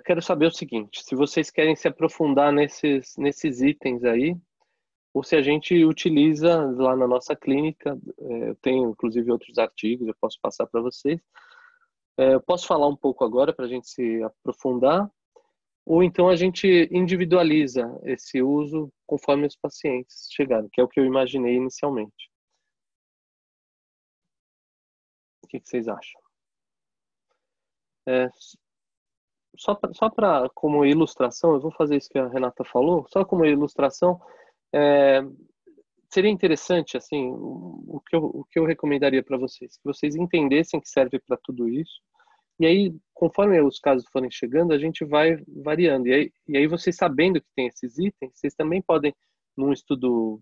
Quero saber o seguinte, se vocês querem se aprofundar nesses itens aí, ou se a gente utiliza lá na nossa clínica, eu tenho inclusive outros artigos, eu posso passar para vocês. Eu posso falar um pouco agora para a gente se aprofundar, ou então a gente individualiza esse uso conforme os pacientes chegarem, que é o que eu imaginei inicialmente. O que vocês acham? Só para como ilustração, eu vou fazer isso que a Renata falou, só como ilustração, seria interessante, assim, o que eu recomendaria para vocês, que vocês entendessem que serve para tudo isso, e aí, conforme os casos forem chegando, a gente vai variando, e aí vocês sabendo que tem esses itens, vocês também podem, num estudo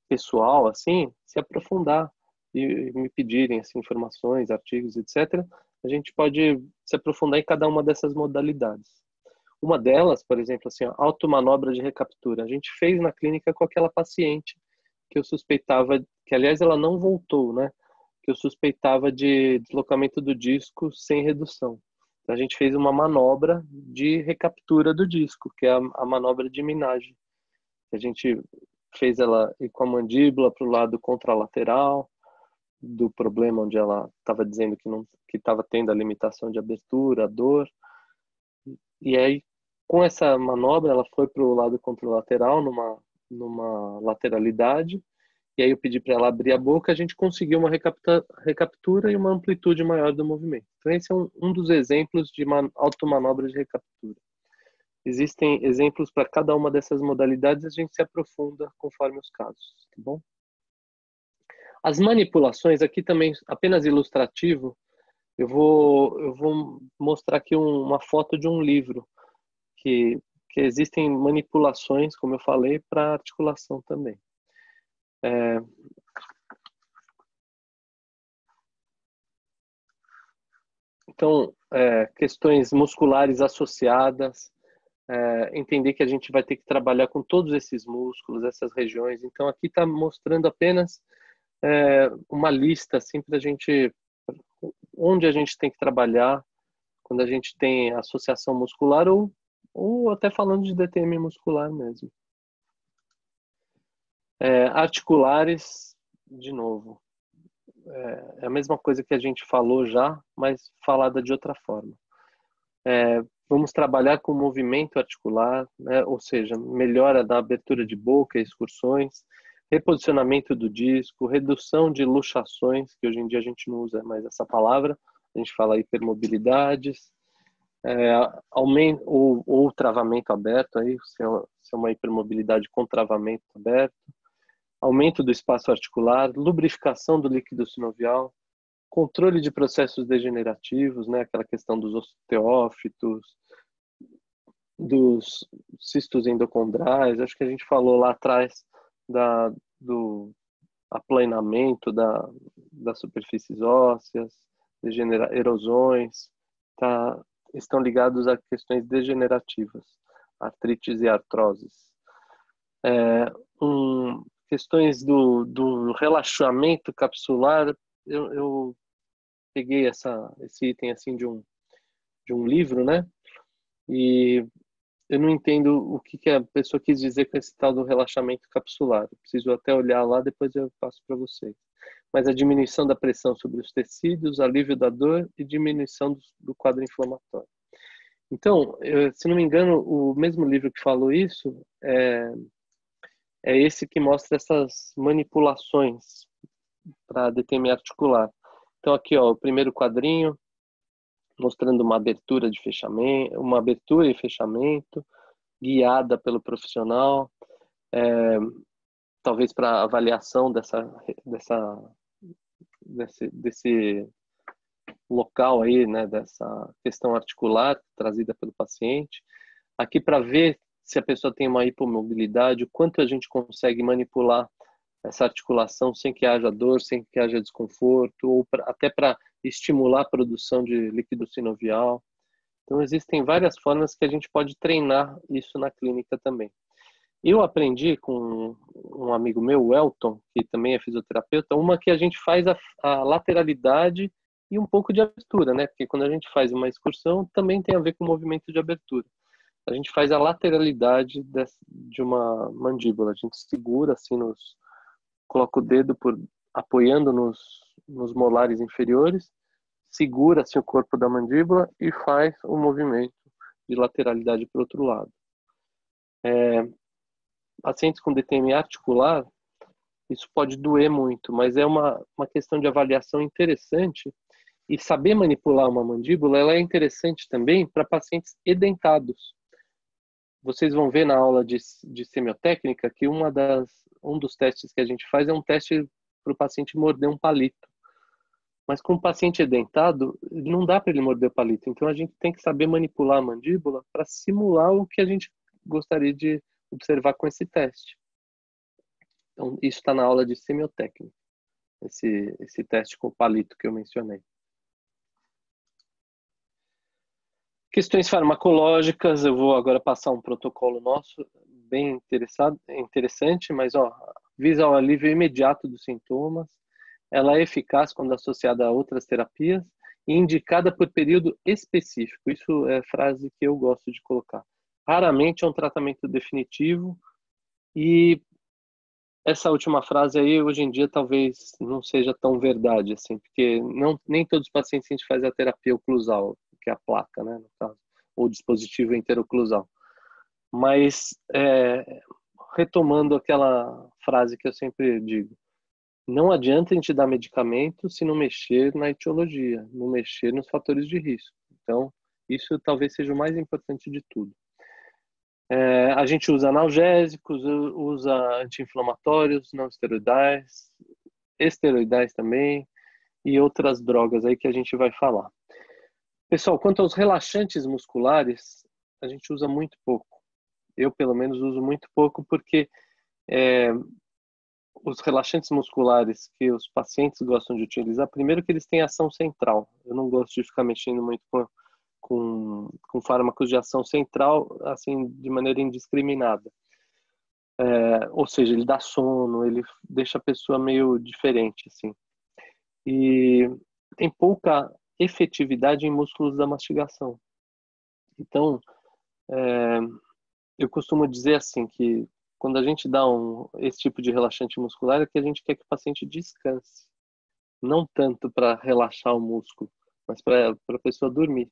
pessoal, assim, se aprofundar e me pedirem assim, informações, artigos, etc., a gente pode se aprofundar em cada uma dessas modalidades. Uma delas, por exemplo, assim, a automanobra de recaptura. A gente fez na clínica com aquela paciente que eu suspeitava, que aliás ela não voltou, né? Que eu suspeitava de deslocamento do disco sem redução. Então, a gente fez uma manobra de recaptura do disco, que é a manobra de minagem. A gente fez ela ir com a mandíbula para o lado contralateral do problema onde ela estava dizendo que estava tendo a limitação de abertura, a dor. E aí, com essa manobra, ela foi para o lado contralateral, numa lateralidade, E aí eu pedi para ela abrir a boca, a gente conseguiu uma recaptura e uma amplitude maior do movimento. Então esse é um dos exemplos de automanobra de recaptura. Existem exemplos para cada uma dessas modalidades, a gente se aprofunda conforme os casos, tá bom? As manipulações, aqui também apenas ilustrativo, eu vou mostrar aqui uma foto de um livro, que existem manipulações, como eu falei, para articulação também. Então, questões musculares associadas, entender que a gente vai ter que trabalhar com todos esses músculos, essas regiões. Então, aqui está mostrando apenas uma lista assim para a gente, onde a gente tem que trabalhar quando a gente tem associação muscular ou até falando de DTM muscular mesmo. Articulares, de novo, é a mesma coisa que a gente falou já, mas falada de outra forma. Vamos trabalhar com movimento articular, né? Ou seja, melhora da abertura de boca, excursões, reposicionamento do disco, redução de luxações, que hoje em dia a gente não usa mais essa palavra, a gente fala hipermobilidades, aumento ou travamento aberto, aí, se é uma hipermobilidade com travamento aberto, aumento do espaço articular, lubrificação do líquido sinovial, controle de processos degenerativos, né, aquela questão dos osteófitos, dos cistos endocondrais, acho que a gente falou lá atrás do aplanamento das superfícies ósseas, erosões, estão ligados a questões degenerativas, artrites e artroses. Questões do relaxamento capsular, eu peguei esse item assim de um livro, né? E eu não entendo o que a pessoa quis dizer com esse tal do relaxamento capsular. Eu preciso até olhar lá, depois eu passo para vocês. Mas a diminuição da pressão sobre os tecidos, alívio da dor e diminuição do quadro inflamatório. Então, se não me engano, o mesmo livro que falou isso é esse que mostra essas manipulações para DTM articular. Então aqui, ó, o primeiro quadrinho mostrando uma abertura de fechamento, uma abertura e fechamento guiada pelo profissional, talvez para avaliação desse local aí, né, dessa questão articular trazida pelo paciente. Aqui para ver se a pessoa tem uma hipomobilidade, o quanto a gente consegue manipular essa articulação sem que haja dor, sem que haja desconforto, ou até para estimular a produção de líquido sinovial. Então, existem várias formas que a gente pode treinar isso na clínica também. Eu aprendi com um amigo meu, o Elton, que também é fisioterapeuta, uma que a gente faz a lateralidade e um pouco de abertura, né? Porque quando a gente faz uma excursão, também tem a ver com o movimento de abertura. A gente faz a lateralidade de uma mandíbula. A gente segura assim coloca o dedo apoiando nos molares inferiores, segura assim o corpo da mandíbula e faz o movimento de lateralidade para o outro lado. Pacientes com DTM articular, isso pode doer muito, mas é uma questão de avaliação interessante, e saber manipular uma mandíbula, ela é interessante também para pacientes edentados. Vocês vão ver na aula de semiotécnica que um dos testes que a gente faz é um teste para o paciente morder um palito. Mas com o paciente edentado, não dá para ele morder o palito. Então a gente tem que saber manipular a mandíbula para simular o que a gente gostaria de observar com esse teste. Então isso está na aula de semiotécnica, esse teste com o palito que eu mencionei. Questões farmacológicas, eu vou agora passar um protocolo nosso, bem interessante, mas visa o alívio imediato dos sintomas, ela é eficaz quando associada a outras terapias e indicada por período específico. Isso é frase que eu gosto de colocar. Raramente é um tratamento definitivo e essa última frase aí, hoje em dia, talvez não seja tão verdade, assim, porque nem todos os pacientes a gente faz a terapia oclusal, que é a placa, né, no caso, ou dispositivo interoclusal. Mas, retomando aquela frase que eu sempre digo, Não adianta a gente dar medicamento se não mexer na etiologia, não mexer nos fatores de risco. Então, isso talvez seja o mais importante de tudo. A gente usa analgésicos, usa anti-inflamatórios, não esteroidais, esteroidais também, e outras drogas aí que a gente vai falar. Pessoal, quanto aos relaxantes musculares, a gente usa muito pouco. Eu, pelo menos, uso muito pouco porque os relaxantes musculares que os pacientes gostam de utilizar, primeiro que eles têm ação central. Eu não gosto de ficar mexendo muito com fármacos de ação central, assim, de maneira indiscriminada. Ou seja, ele dá sono, ele deixa a pessoa meio diferente, assim. E tem pouca efetividade em músculos da mastigação. Então, eu costumo dizer assim que quando a gente dá esse tipo de relaxante muscular é que a gente quer que o paciente descanse, não tanto para relaxar o músculo, mas para a pessoa dormir.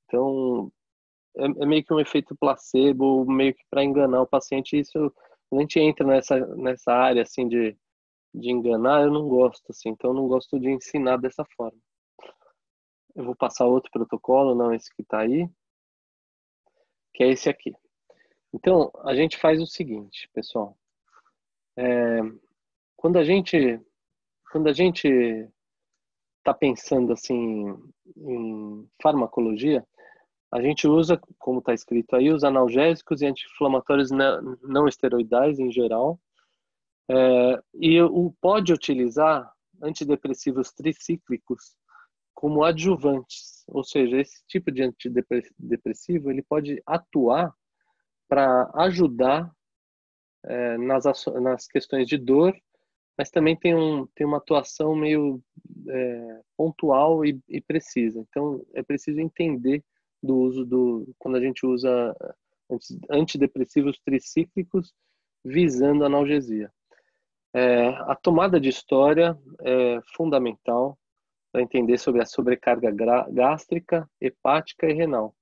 Então, é meio que um efeito placebo, meio que para enganar o paciente. Isso, a gente entra nessa área assim de enganar, eu não gosto assim. Então, eu não gosto de ensinar dessa forma. Eu vou passar outro protocolo, não esse que está aí, que é esse aqui. Então, a gente faz o seguinte, pessoal. Quando a gente está pensando assim em farmacologia, a gente usa, como está escrito aí, os analgésicos e anti-inflamatórios não esteroidais em geral, e pode utilizar antidepressivos tricíclicos como adjuvantes, ou seja, esse tipo de antidepressivo ele pode atuar para ajudar nas questões de dor, mas também tem uma atuação meio pontual e precisa. Então, é preciso entender do uso quando a gente usa antidepressivos tricíclicos visando analgesia. A tomada de história é fundamental para entender sobre a sobrecarga gástrica, hepática e renal.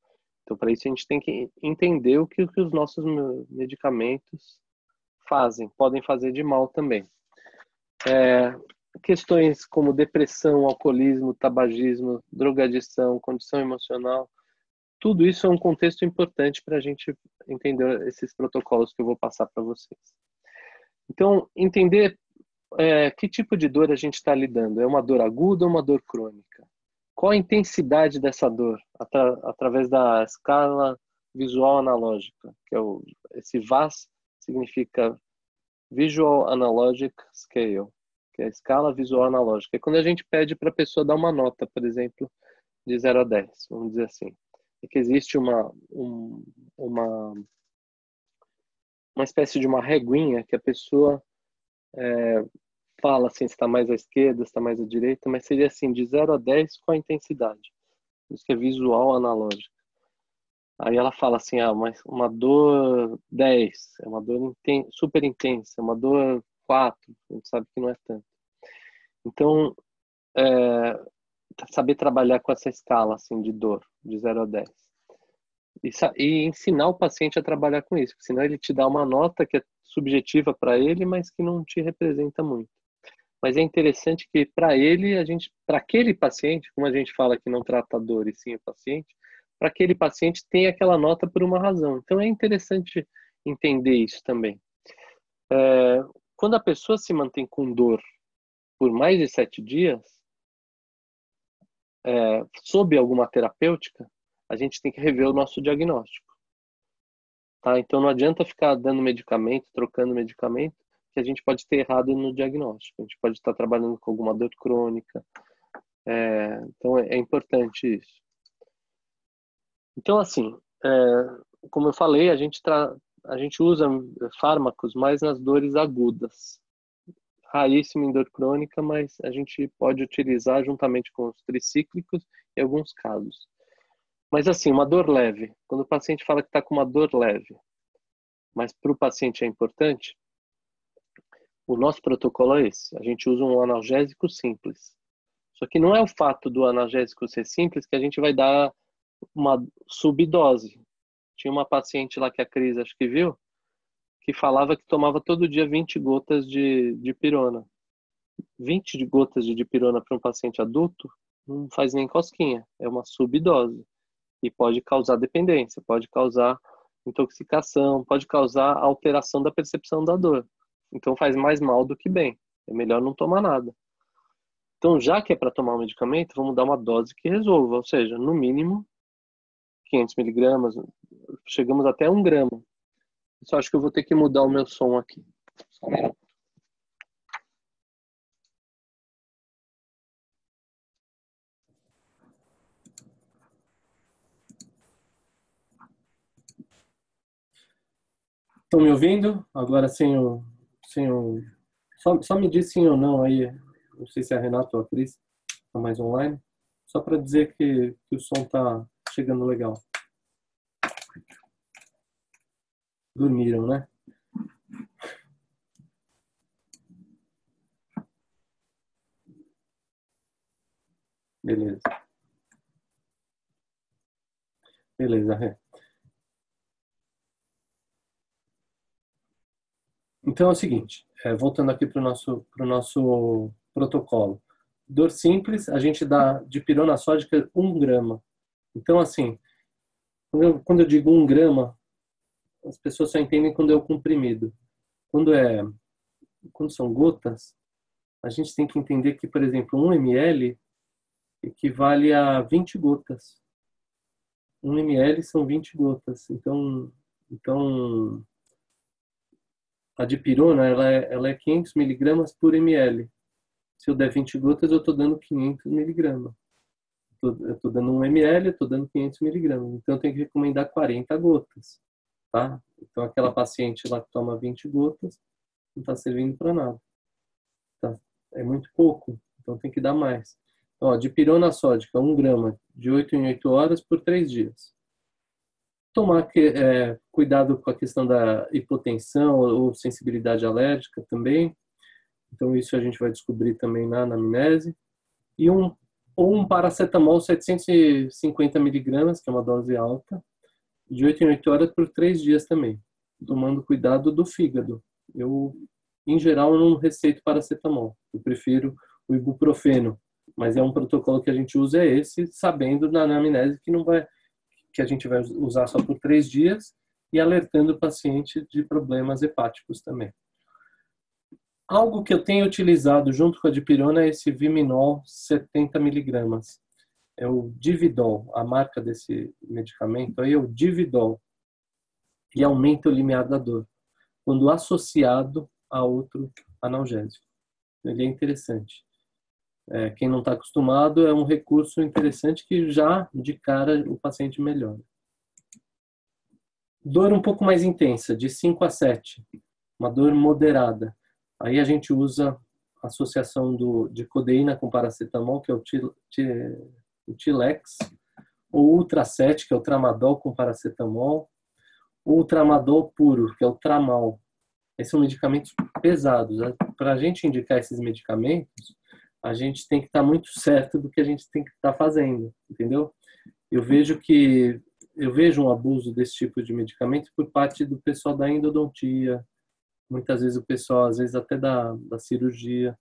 Então, para isso, a gente tem que entender o que os nossos medicamentos podem fazer de mal também. Questões como depressão, alcoolismo, tabagismo, drogadição, condição emocional, tudo isso é um contexto importante para a gente entender esses protocolos que eu vou passar para vocês. Então, entender que tipo de dor a gente está lidando. É uma dor aguda ou uma dor crônica? Qual a intensidade dessa dor? Através da escala visual analógica, que é esse VAS significa Visual Analogic Scale, que é a escala visual analógica. É quando a gente pede para a pessoa dar uma nota, por exemplo, de 0 a 10, vamos dizer assim. É que existe uma espécie de uma reguinha que a pessoa fala assim, se está mais à esquerda, se está mais à direita, mas seria assim, de 0 a 10, qual a intensidade? Isso que é visual analógica. Aí ela fala assim, uma dor 10, é uma dor super intensa, é uma dor 4, a gente sabe que não é tanto. Então, saber trabalhar com essa escala assim, de dor, de 0 a 10. E ensinar o paciente a trabalhar com isso, porque senão ele te dá uma nota que é subjetiva para ele, mas que não te representa muito. Mas é interessante que para ele, para aquele paciente, como a gente fala que não trata a dor e sim o paciente, para aquele paciente tem aquela nota por uma razão. Então é interessante entender isso também. Quando a pessoa se mantém com dor por mais de 7 dias, sob alguma terapêutica, a gente tem que rever o nosso diagnóstico. Tá? Então não adianta ficar dando medicamento, trocando medicamento, que a gente pode ter errado no diagnóstico. A gente pode estar trabalhando com alguma dor crônica. Então é importante isso. Então, assim, como eu falei, a gente usa fármacos mais nas dores agudas. Raríssimo em dor crônica, mas a gente pode utilizar juntamente com os tricíclicos em alguns casos. Mas assim, uma dor leve. Quando o paciente fala que está com uma dor leve, mas para o paciente é importante, o nosso protocolo é esse. A gente usa um analgésico simples. Só que não é o fato do analgésico ser simples que a gente vai dar uma subdose. Tinha uma paciente lá que a Cris acho que viu, que falava que tomava todo dia 20 gotas de pirona. 20 gotas de dipirona para um paciente adulto não faz nem cosquinha, é uma subdose. E pode causar dependência, pode causar intoxicação, pode causar alteração da percepção da dor. Então faz mais mal do que bem. É melhor não tomar nada. Então, já que é para tomar um medicamento, vamos dar uma dose que resolva, ou seja, no mínimo 500 miligramas, chegamos até 1 grama. Só acho que eu vou ter que mudar o meu som aqui. Só um minuto. Estão me ouvindo? Agora sem o... Só me diz sim ou não aí. Não sei se é a Renata ou a Cris. Está mais online. Só para dizer que o som está chegando legal. Dormiram, né? Beleza. Beleza, Rê. Então é o seguinte, voltando aqui para o nosso protocolo. Dor simples, a gente dá dipirona sódica 1 grama. Então, assim, quando eu digo 1 grama, as pessoas só entendem quando é o comprimido. Quando são gotas, a gente tem que entender que, por exemplo, 1 ml equivale a 20 gotas. 1 ml são 20 gotas. Então a dipirona, ela é 500 miligramas por ml. Se eu der 20 gotas, eu estou dando 500 miligramas. Eu estou dando 1 ml, eu estou dando 500 miligramas. Então, eu tenho que recomendar 40 gotas. Tá? Então, aquela paciente lá que toma 20 gotas, não está servindo para nada. Tá? É muito pouco, então tem que dar mais. Ó, dipirona sódica, 1 grama, de 8 em 8 horas por 3 dias. Tomar cuidado com a questão da hipotensão ou sensibilidade alérgica também. Então, isso a gente vai descobrir também na anamnese. E um paracetamol 750 miligramas, que é uma dose alta, de 8 em 8 horas por 3 dias também, tomando cuidado do fígado. Eu, em geral, não receito paracetamol. Eu prefiro o ibuprofeno, mas é um protocolo que a gente usa esse, sabendo na anamnese que a gente vai usar só por 3 dias e alertando o paciente de problemas hepáticos também. Algo que eu tenho utilizado junto com a dipirona é esse Viminol 70 miligramas. É o Dividol, a marca desse medicamento aí é o Dividol. E aumenta o limiar da dor, quando associado a outro analgésico. Ele é interessante. Quem não está acostumado, é um recurso interessante que já, de cara, o paciente melhora. Dor um pouco mais intensa, de 5 a 7. Uma dor moderada. Aí a gente usa a associação de codeína com paracetamol, que é o Tilex, ou Ultracet, que é o Tramadol com paracetamol, ou o Tramadol puro, que é o Tramal. Esses são medicamentos pesados. Para a gente indicar esses medicamentos, a gente tem que estar muito certo do que a gente tem que estar fazendo, entendeu? Eu vejo um abuso desse tipo de medicamento por parte do pessoal da endodontia, muitas vezes o pessoal, às vezes até da cirurgia.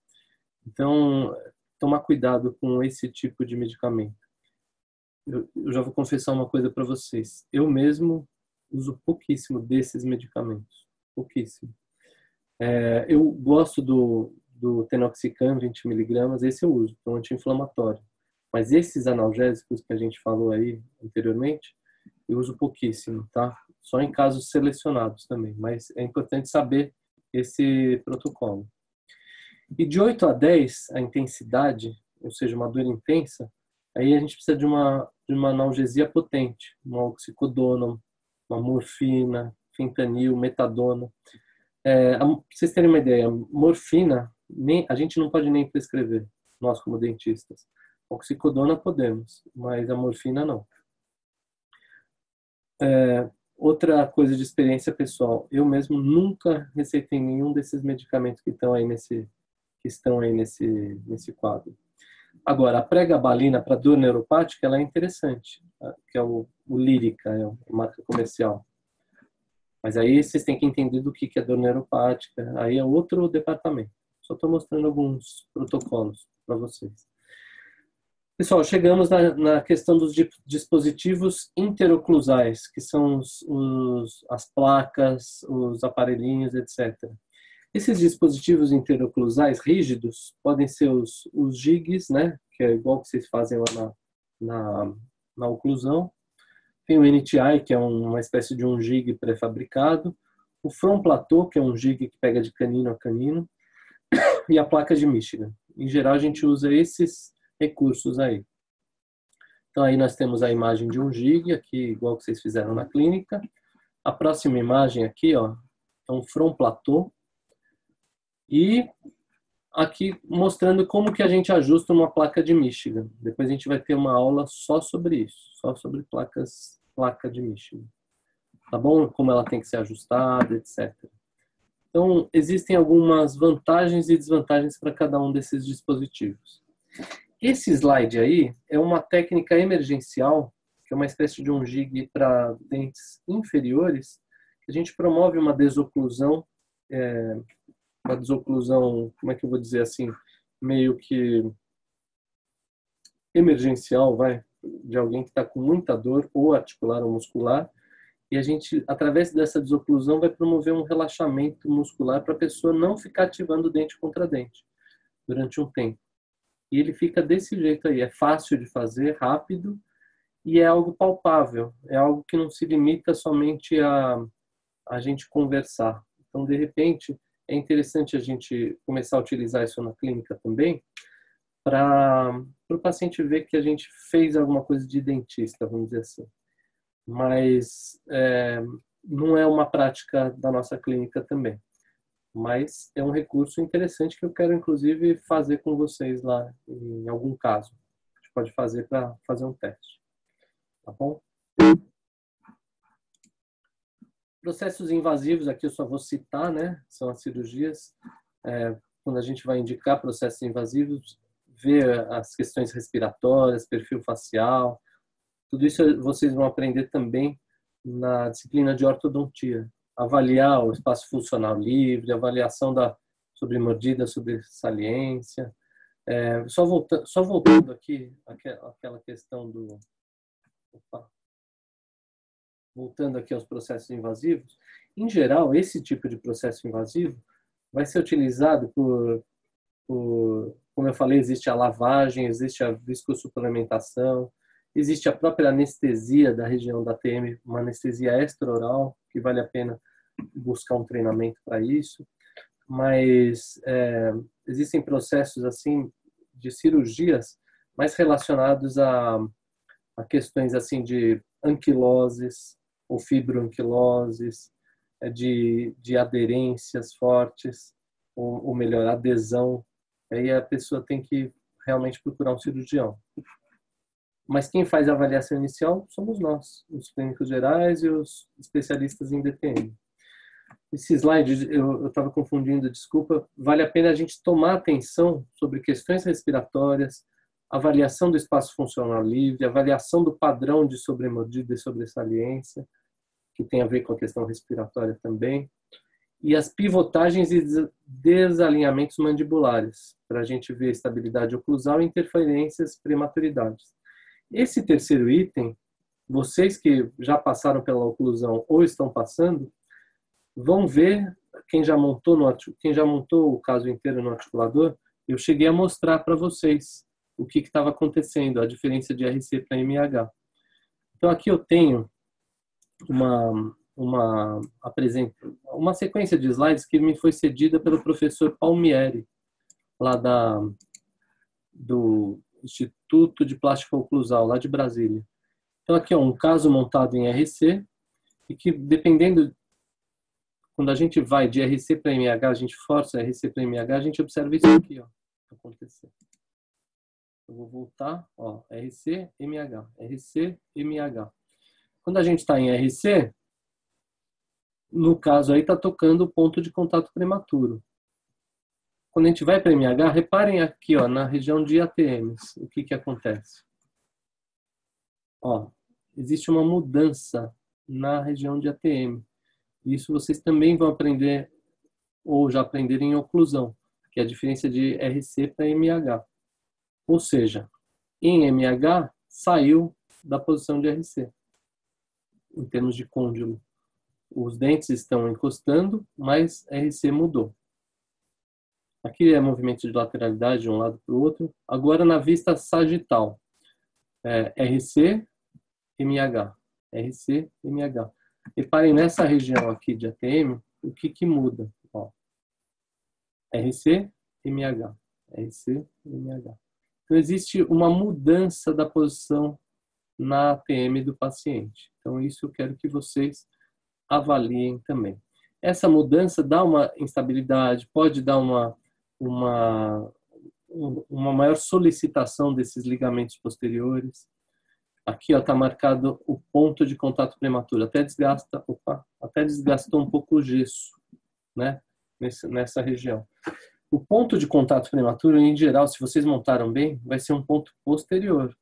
Então, tomar cuidado com esse tipo de medicamento. Eu já vou confessar uma coisa para vocês. Eu mesmo uso pouquíssimo desses medicamentos. Pouquíssimo. Eu gosto do Tenoxicam 20 miligramas, esse eu uso, é um anti-inflamatório. Mas esses analgésicos que a gente falou aí anteriormente, eu uso pouquíssimo, tá? Só em casos selecionados também, mas é importante saber esse protocolo. E de 8 a 10, a intensidade, ou seja, uma dor intensa, aí a gente precisa de uma analgesia potente, uma oxicodona, uma morfina, fentanil, metadona. Para vocês terem uma ideia, morfina a gente não pode nem prescrever, nós como dentistas. Oxicodona podemos, mas a morfina não. Outra coisa de experiência pessoal, eu mesmo nunca receitei nenhum desses medicamentos que estão aí nesse quadro. Agora, a pregabalina para dor neuropática, ela é interessante, tá? Que é o Lírica, é uma marca comercial. Mas aí vocês têm que entender do que é dor neuropática, aí é outro departamento. só estou mostrando alguns protocolos para vocês. Pessoal, chegamos na questão dos dispositivos interoclusais, que são as placas, os aparelhinhos, etc. Esses dispositivos interoclusais rígidos podem ser os jigs, né, que é igual que vocês fazem lá na oclusão. Tem o NTI, que é uma espécie de um jig pré-fabricado. O front plateau, que é um jig que pega de canino a canino. E a placa de Michigan. Em geral, a gente usa esses recursos aí. Então, aí nós temos a imagem de um jig, aqui, igual que vocês fizeram na clínica. A próxima imagem aqui, ó, é um front plateau. E aqui mostrando como que a gente ajusta uma placa de Michigan. Depois a gente vai ter uma aula só sobre isso, só sobre placa de Michigan. Tá bom? Como ela tem que ser ajustada, etc. Então, existem algumas vantagens e desvantagens para cada um desses dispositivos. Esse slide aí é uma técnica emergencial, que é uma espécie de um jig para dentes inferiores, que a gente promove uma desoclusão, como é que eu vou dizer assim, meio que emergencial, de alguém que está com muita dor, ou articular ou muscular, e a gente, através dessa desoclusão, vai promover um relaxamento muscular para a pessoa não ficar ativando dente contra dente durante um tempo. E ele fica desse jeito aí, é fácil de fazer, rápido, e é algo palpável, é algo que não se limita somente a gente conversar. Então, de repente, é interessante a gente começar a utilizar isso na clínica também, para o paciente ver que a gente fez alguma coisa de dentista, vamos dizer assim. Mas não é uma prática da nossa clínica também. Mas é um recurso interessante que eu quero, inclusive, fazer com vocês lá, em algum caso. A gente pode fazer para fazer um teste. Tá bom? Processos invasivos, aqui eu só vou citar, né? São as cirurgias. Quando a gente vai indicar processos invasivos, ver as questões respiratórias, perfil facial. Tudo isso vocês vão aprender também na disciplina de ortodontia. Avaliar o espaço funcional livre, avaliação sobre mordida, sobre saliência. Só voltando aqui, aquela questão do... Opa. Voltando aqui aos processos invasivos. Em geral, esse tipo de processo invasivo vai ser utilizado como eu falei, existe a lavagem, existe a viscosuplementação, existe a própria anestesia da região da TM, uma anestesia extraoral, que vale a pena buscar um treinamento para isso. Mas existem processos assim de cirurgias mais relacionados a questões assim de anquiloses ou fibroanquiloses, de aderências fortes, ou melhor, adesão. Aí a pessoa tem que realmente procurar um cirurgião. Mas quem faz a avaliação inicial somos nós, os clínicos gerais e os especialistas em DTM. Esse slide, eu estava confundindo, desculpa. Vale a pena a gente tomar atenção sobre questões respiratórias, avaliação do espaço funcional livre, avaliação do padrão de sobremordida e sobresaliência, que tem a ver com a questão respiratória também, e as pivotagens e desalinhamentos mandibulares, para a gente ver estabilidade oclusal e interferências prematuridades. Esse terceiro item, vocês que já passaram pela oclusão ou estão passando, vão ver, quem já montou o caso inteiro no articulador, eu cheguei a mostrar para vocês o que estava acontecendo, a diferença de RC para MH. Então aqui eu tenho uma sequência de slides que me foi cedida pelo professor Palmieri, lá do Instituto de Plástica Oclusal, lá de Brasília. Então aqui é um caso montado em RC, e que dependendo, quando a gente vai de RC para MH, a gente força RC para MH, a gente observa isso aqui, ó, acontecer. Eu vou voltar, ó, RC, MH, RC, MH. Quando a gente está em RC, no caso aí está tocando o ponto de contato prematuro. Quando a gente vai para MH, reparem aqui, ó, na região de ATMs, o que acontece? Ó, existe uma mudança na região de ATM. Isso vocês também vão aprender, ou já aprenderam em oclusão. que é a diferença de RC para MH. Ou seja, em MH saiu da posição de RC, em termos de côndilo. Os dentes estão encostando, mas RC mudou. Aqui é movimento de lateralidade de um lado para o outro. Agora na vista sagital. RC, MH. RC, MH. Reparem nessa região aqui de ATM, o que muda. Ó. RC, MH. RC, MH. Então existe uma mudança da posição na ATM do paciente. Então isso eu quero que vocês avaliem também. Essa mudança dá uma instabilidade, pode dar uma maior solicitação desses ligamentos posteriores. Aqui está marcado o ponto de contato prematuro. Até desgastou um pouco o gesso, né? Nessa região. O ponto de contato prematuro, em geral, se vocês montaram bem, vai ser um ponto posterior,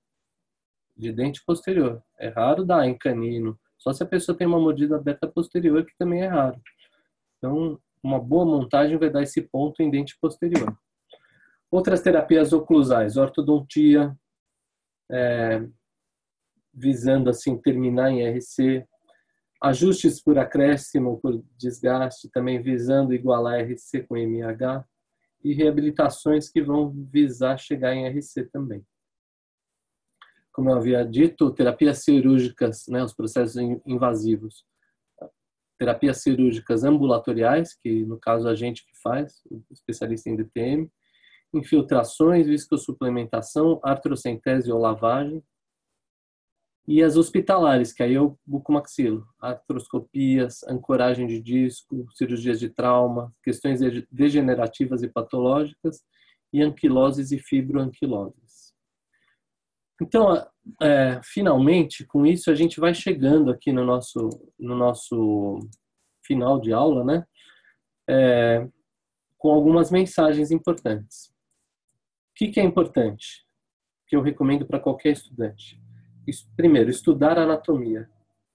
de dente posterior. É raro dar em canino, só se a pessoa tem uma mordida aberta posterior, que também é raro. Então, uma boa montagem vai dar esse ponto em dente posterior. Outras terapias oclusais, ortodontia, visando assim terminar em RC, ajustes por acréscimo, por desgaste, também visando igualar RC com MH, e reabilitações que vão visar chegar em RC também. Como eu havia dito, terapias cirúrgicas, né, os processos invasivos. Terapias cirúrgicas ambulatoriais, que no caso a gente que faz, o especialista em DTM, infiltrações, viscosuplementação, artrocentese ou lavagem, e as hospitalares, que aí é o bucomaxilo, artroscopias, ancoragem de disco, cirurgias de trauma, questões degenerativas e patológicas, e anquiloses e fibroanquiloses. Então, finalmente, com isso a gente vai chegando aqui no nosso final de aula, né? Com algumas mensagens importantes. O que é importante? Que eu recomendo para qualquer estudante. Primeiro, estudar a anatomia.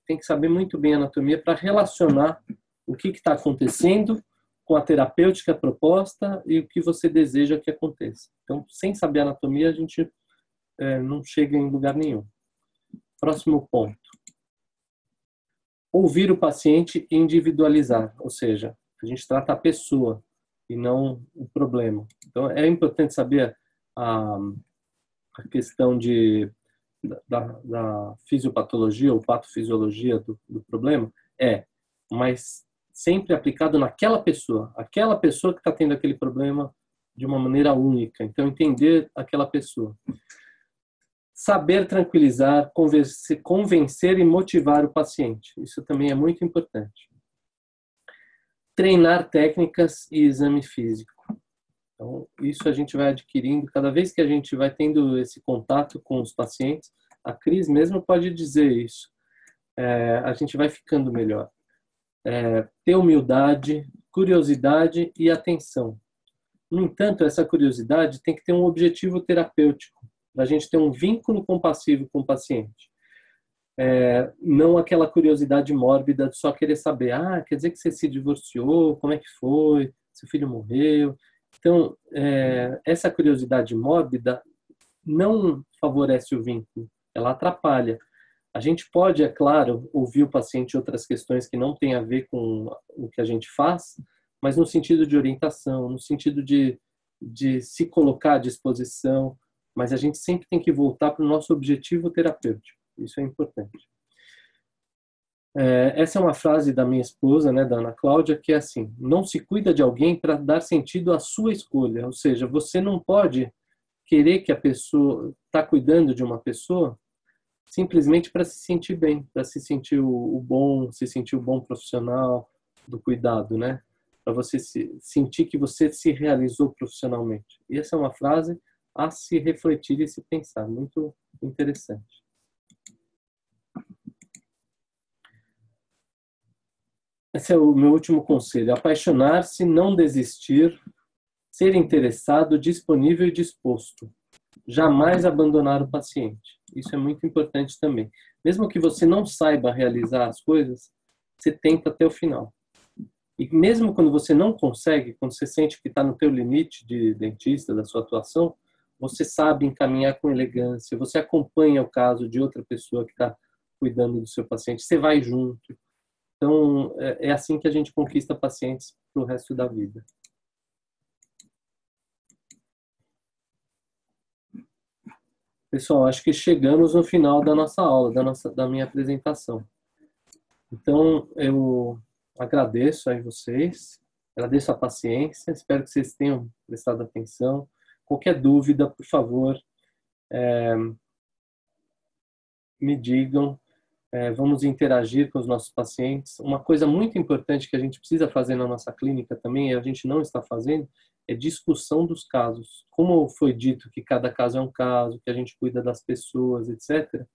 Tem que saber muito bem a anatomia para relacionar o que está acontecendo com a terapêutica proposta e o que você deseja que aconteça. Então, sem saber a anatomia, a gente não chega em lugar nenhum. Próximo ponto. Ouvir o paciente e individualizar, ou seja, a gente trata a pessoa e não o problema. Então, é importante saber a questão da fisiopatologia ou patofisiologia do problema, mas sempre aplicado naquela pessoa que está tendo aquele problema de uma maneira única. Então, entender aquela pessoa. Saber tranquilizar, convencer e motivar o paciente. Isso também é muito importante. Treinar técnicas e exame físico. Então, isso a gente vai adquirindo. Cada vez que a gente vai tendo esse contato com os pacientes, a Cris mesmo pode dizer isso. A gente vai ficando melhor. Ter humildade, curiosidade e atenção. No entanto, essa curiosidade tem que ter um objetivo terapêutico, para a gente ter um vínculo compassivo com o paciente. Não aquela curiosidade mórbida de só querer saber, quer dizer que você se divorciou, como é que foi, seu filho morreu. Então, essa curiosidade mórbida não favorece o vínculo, ela atrapalha. A gente pode, é claro, ouvir o paciente outras questões que não têm a ver com o que a gente faz, mas no sentido de orientação, no sentido de se colocar à disposição, mas a gente sempre tem que voltar para o nosso objetivo terapêutico. Isso é importante. Essa é uma frase da minha esposa, né, da Ana Cláudia, que é assim: não se cuida de alguém para dar sentido à sua escolha. Ou seja, você não pode querer que a pessoa está cuidando de uma pessoa simplesmente para se sentir bem, para se sentir o bom profissional do cuidado, né? Para você sentir que você se realizou profissionalmente. E essa é uma frase a se refletir e se pensar, muito interessante. Esse é o meu último conselho: apaixonar-se, não desistir, ser interessado, disponível e disposto. Jamais abandonar o paciente. Isso é muito importante também. Mesmo que você não saiba realizar as coisas, você tenta até o final. E mesmo quando você não consegue, quando você sente que está no teu limite de dentista, da sua atuação, você sabe encaminhar com elegância, você acompanha o caso de outra pessoa que está cuidando do seu paciente, você vai junto. Então, é assim que a gente conquista pacientes para o resto da vida. Pessoal, acho que chegamos no final da nossa aula, da minha apresentação. Então, eu agradeço aí vocês, agradeço a paciência, espero que vocês tenham prestado atenção. Qualquer dúvida, por favor, me digam. Vamos interagir com os nossos pacientes. Uma coisa muito importante que a gente precisa fazer na nossa clínica também, e a gente não está fazendo, é discussão dos casos. Como foi dito que cada caso é um caso, que a gente cuida das pessoas, etc.,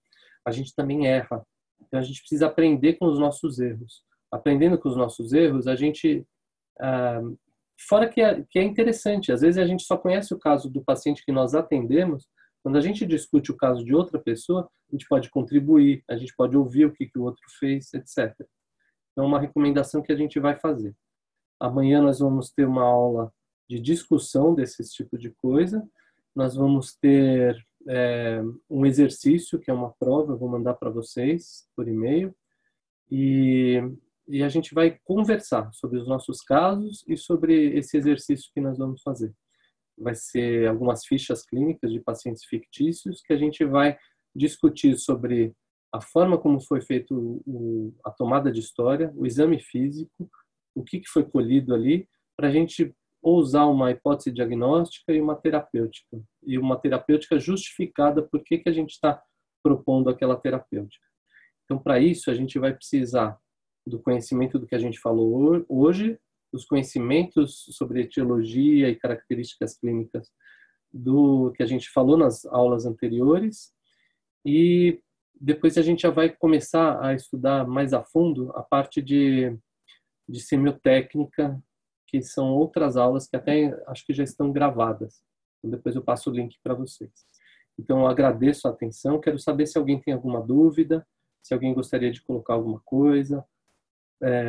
a gente também erra. Então, a gente precisa aprender com os nossos erros. Aprendendo com os nossos erros, a gente... fora que é interessante, às vezes a gente só conhece o caso do paciente que nós atendemos. Quando a gente discute o caso de outra pessoa, a gente pode contribuir, a gente pode ouvir o que o outro fez, etc. Então, é uma recomendação que a gente vai fazer. Amanhã nós vamos ter uma aula de discussão desse tipo de coisa. Nós vamos ter um exercício, que é uma prova, eu vou mandar para vocês por e-mail. E a gente vai conversar sobre os nossos casos e sobre esse exercício que nós vamos fazer. Vai ser algumas fichas clínicas de pacientes fictícios que a gente vai discutir sobre a forma como foi feito a tomada de história, o exame físico, o que foi colhido ali, para a gente usar uma hipótese diagnóstica e uma terapêutica justificada por que a gente está propondo aquela terapêutica. Então, para isso, a gente vai precisar do conhecimento do que a gente falou hoje, dos conhecimentos sobre etiologia e características clínicas do que a gente falou nas aulas anteriores, e depois a gente já vai começar a estudar mais a fundo a parte de semiotécnica, que são outras aulas que até acho que já estão gravadas. Então, depois eu passo o link para vocês. Então, eu agradeço a atenção, quero saber se alguém tem alguma dúvida, se alguém gostaria de colocar alguma coisa.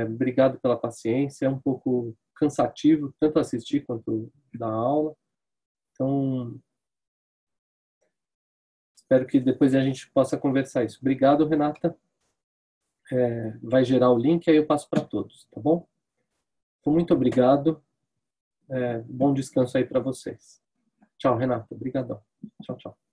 Obrigado pela paciência, é um pouco cansativo, tanto assistir quanto dar aula. Então, espero que depois a gente possa conversar isso. Obrigado, Renata. Vai gerar o link, aí eu passo para todos, tá bom? Então, muito obrigado. Bom descanso aí para vocês. Tchau, Renata. Obrigadão. Tchau, tchau.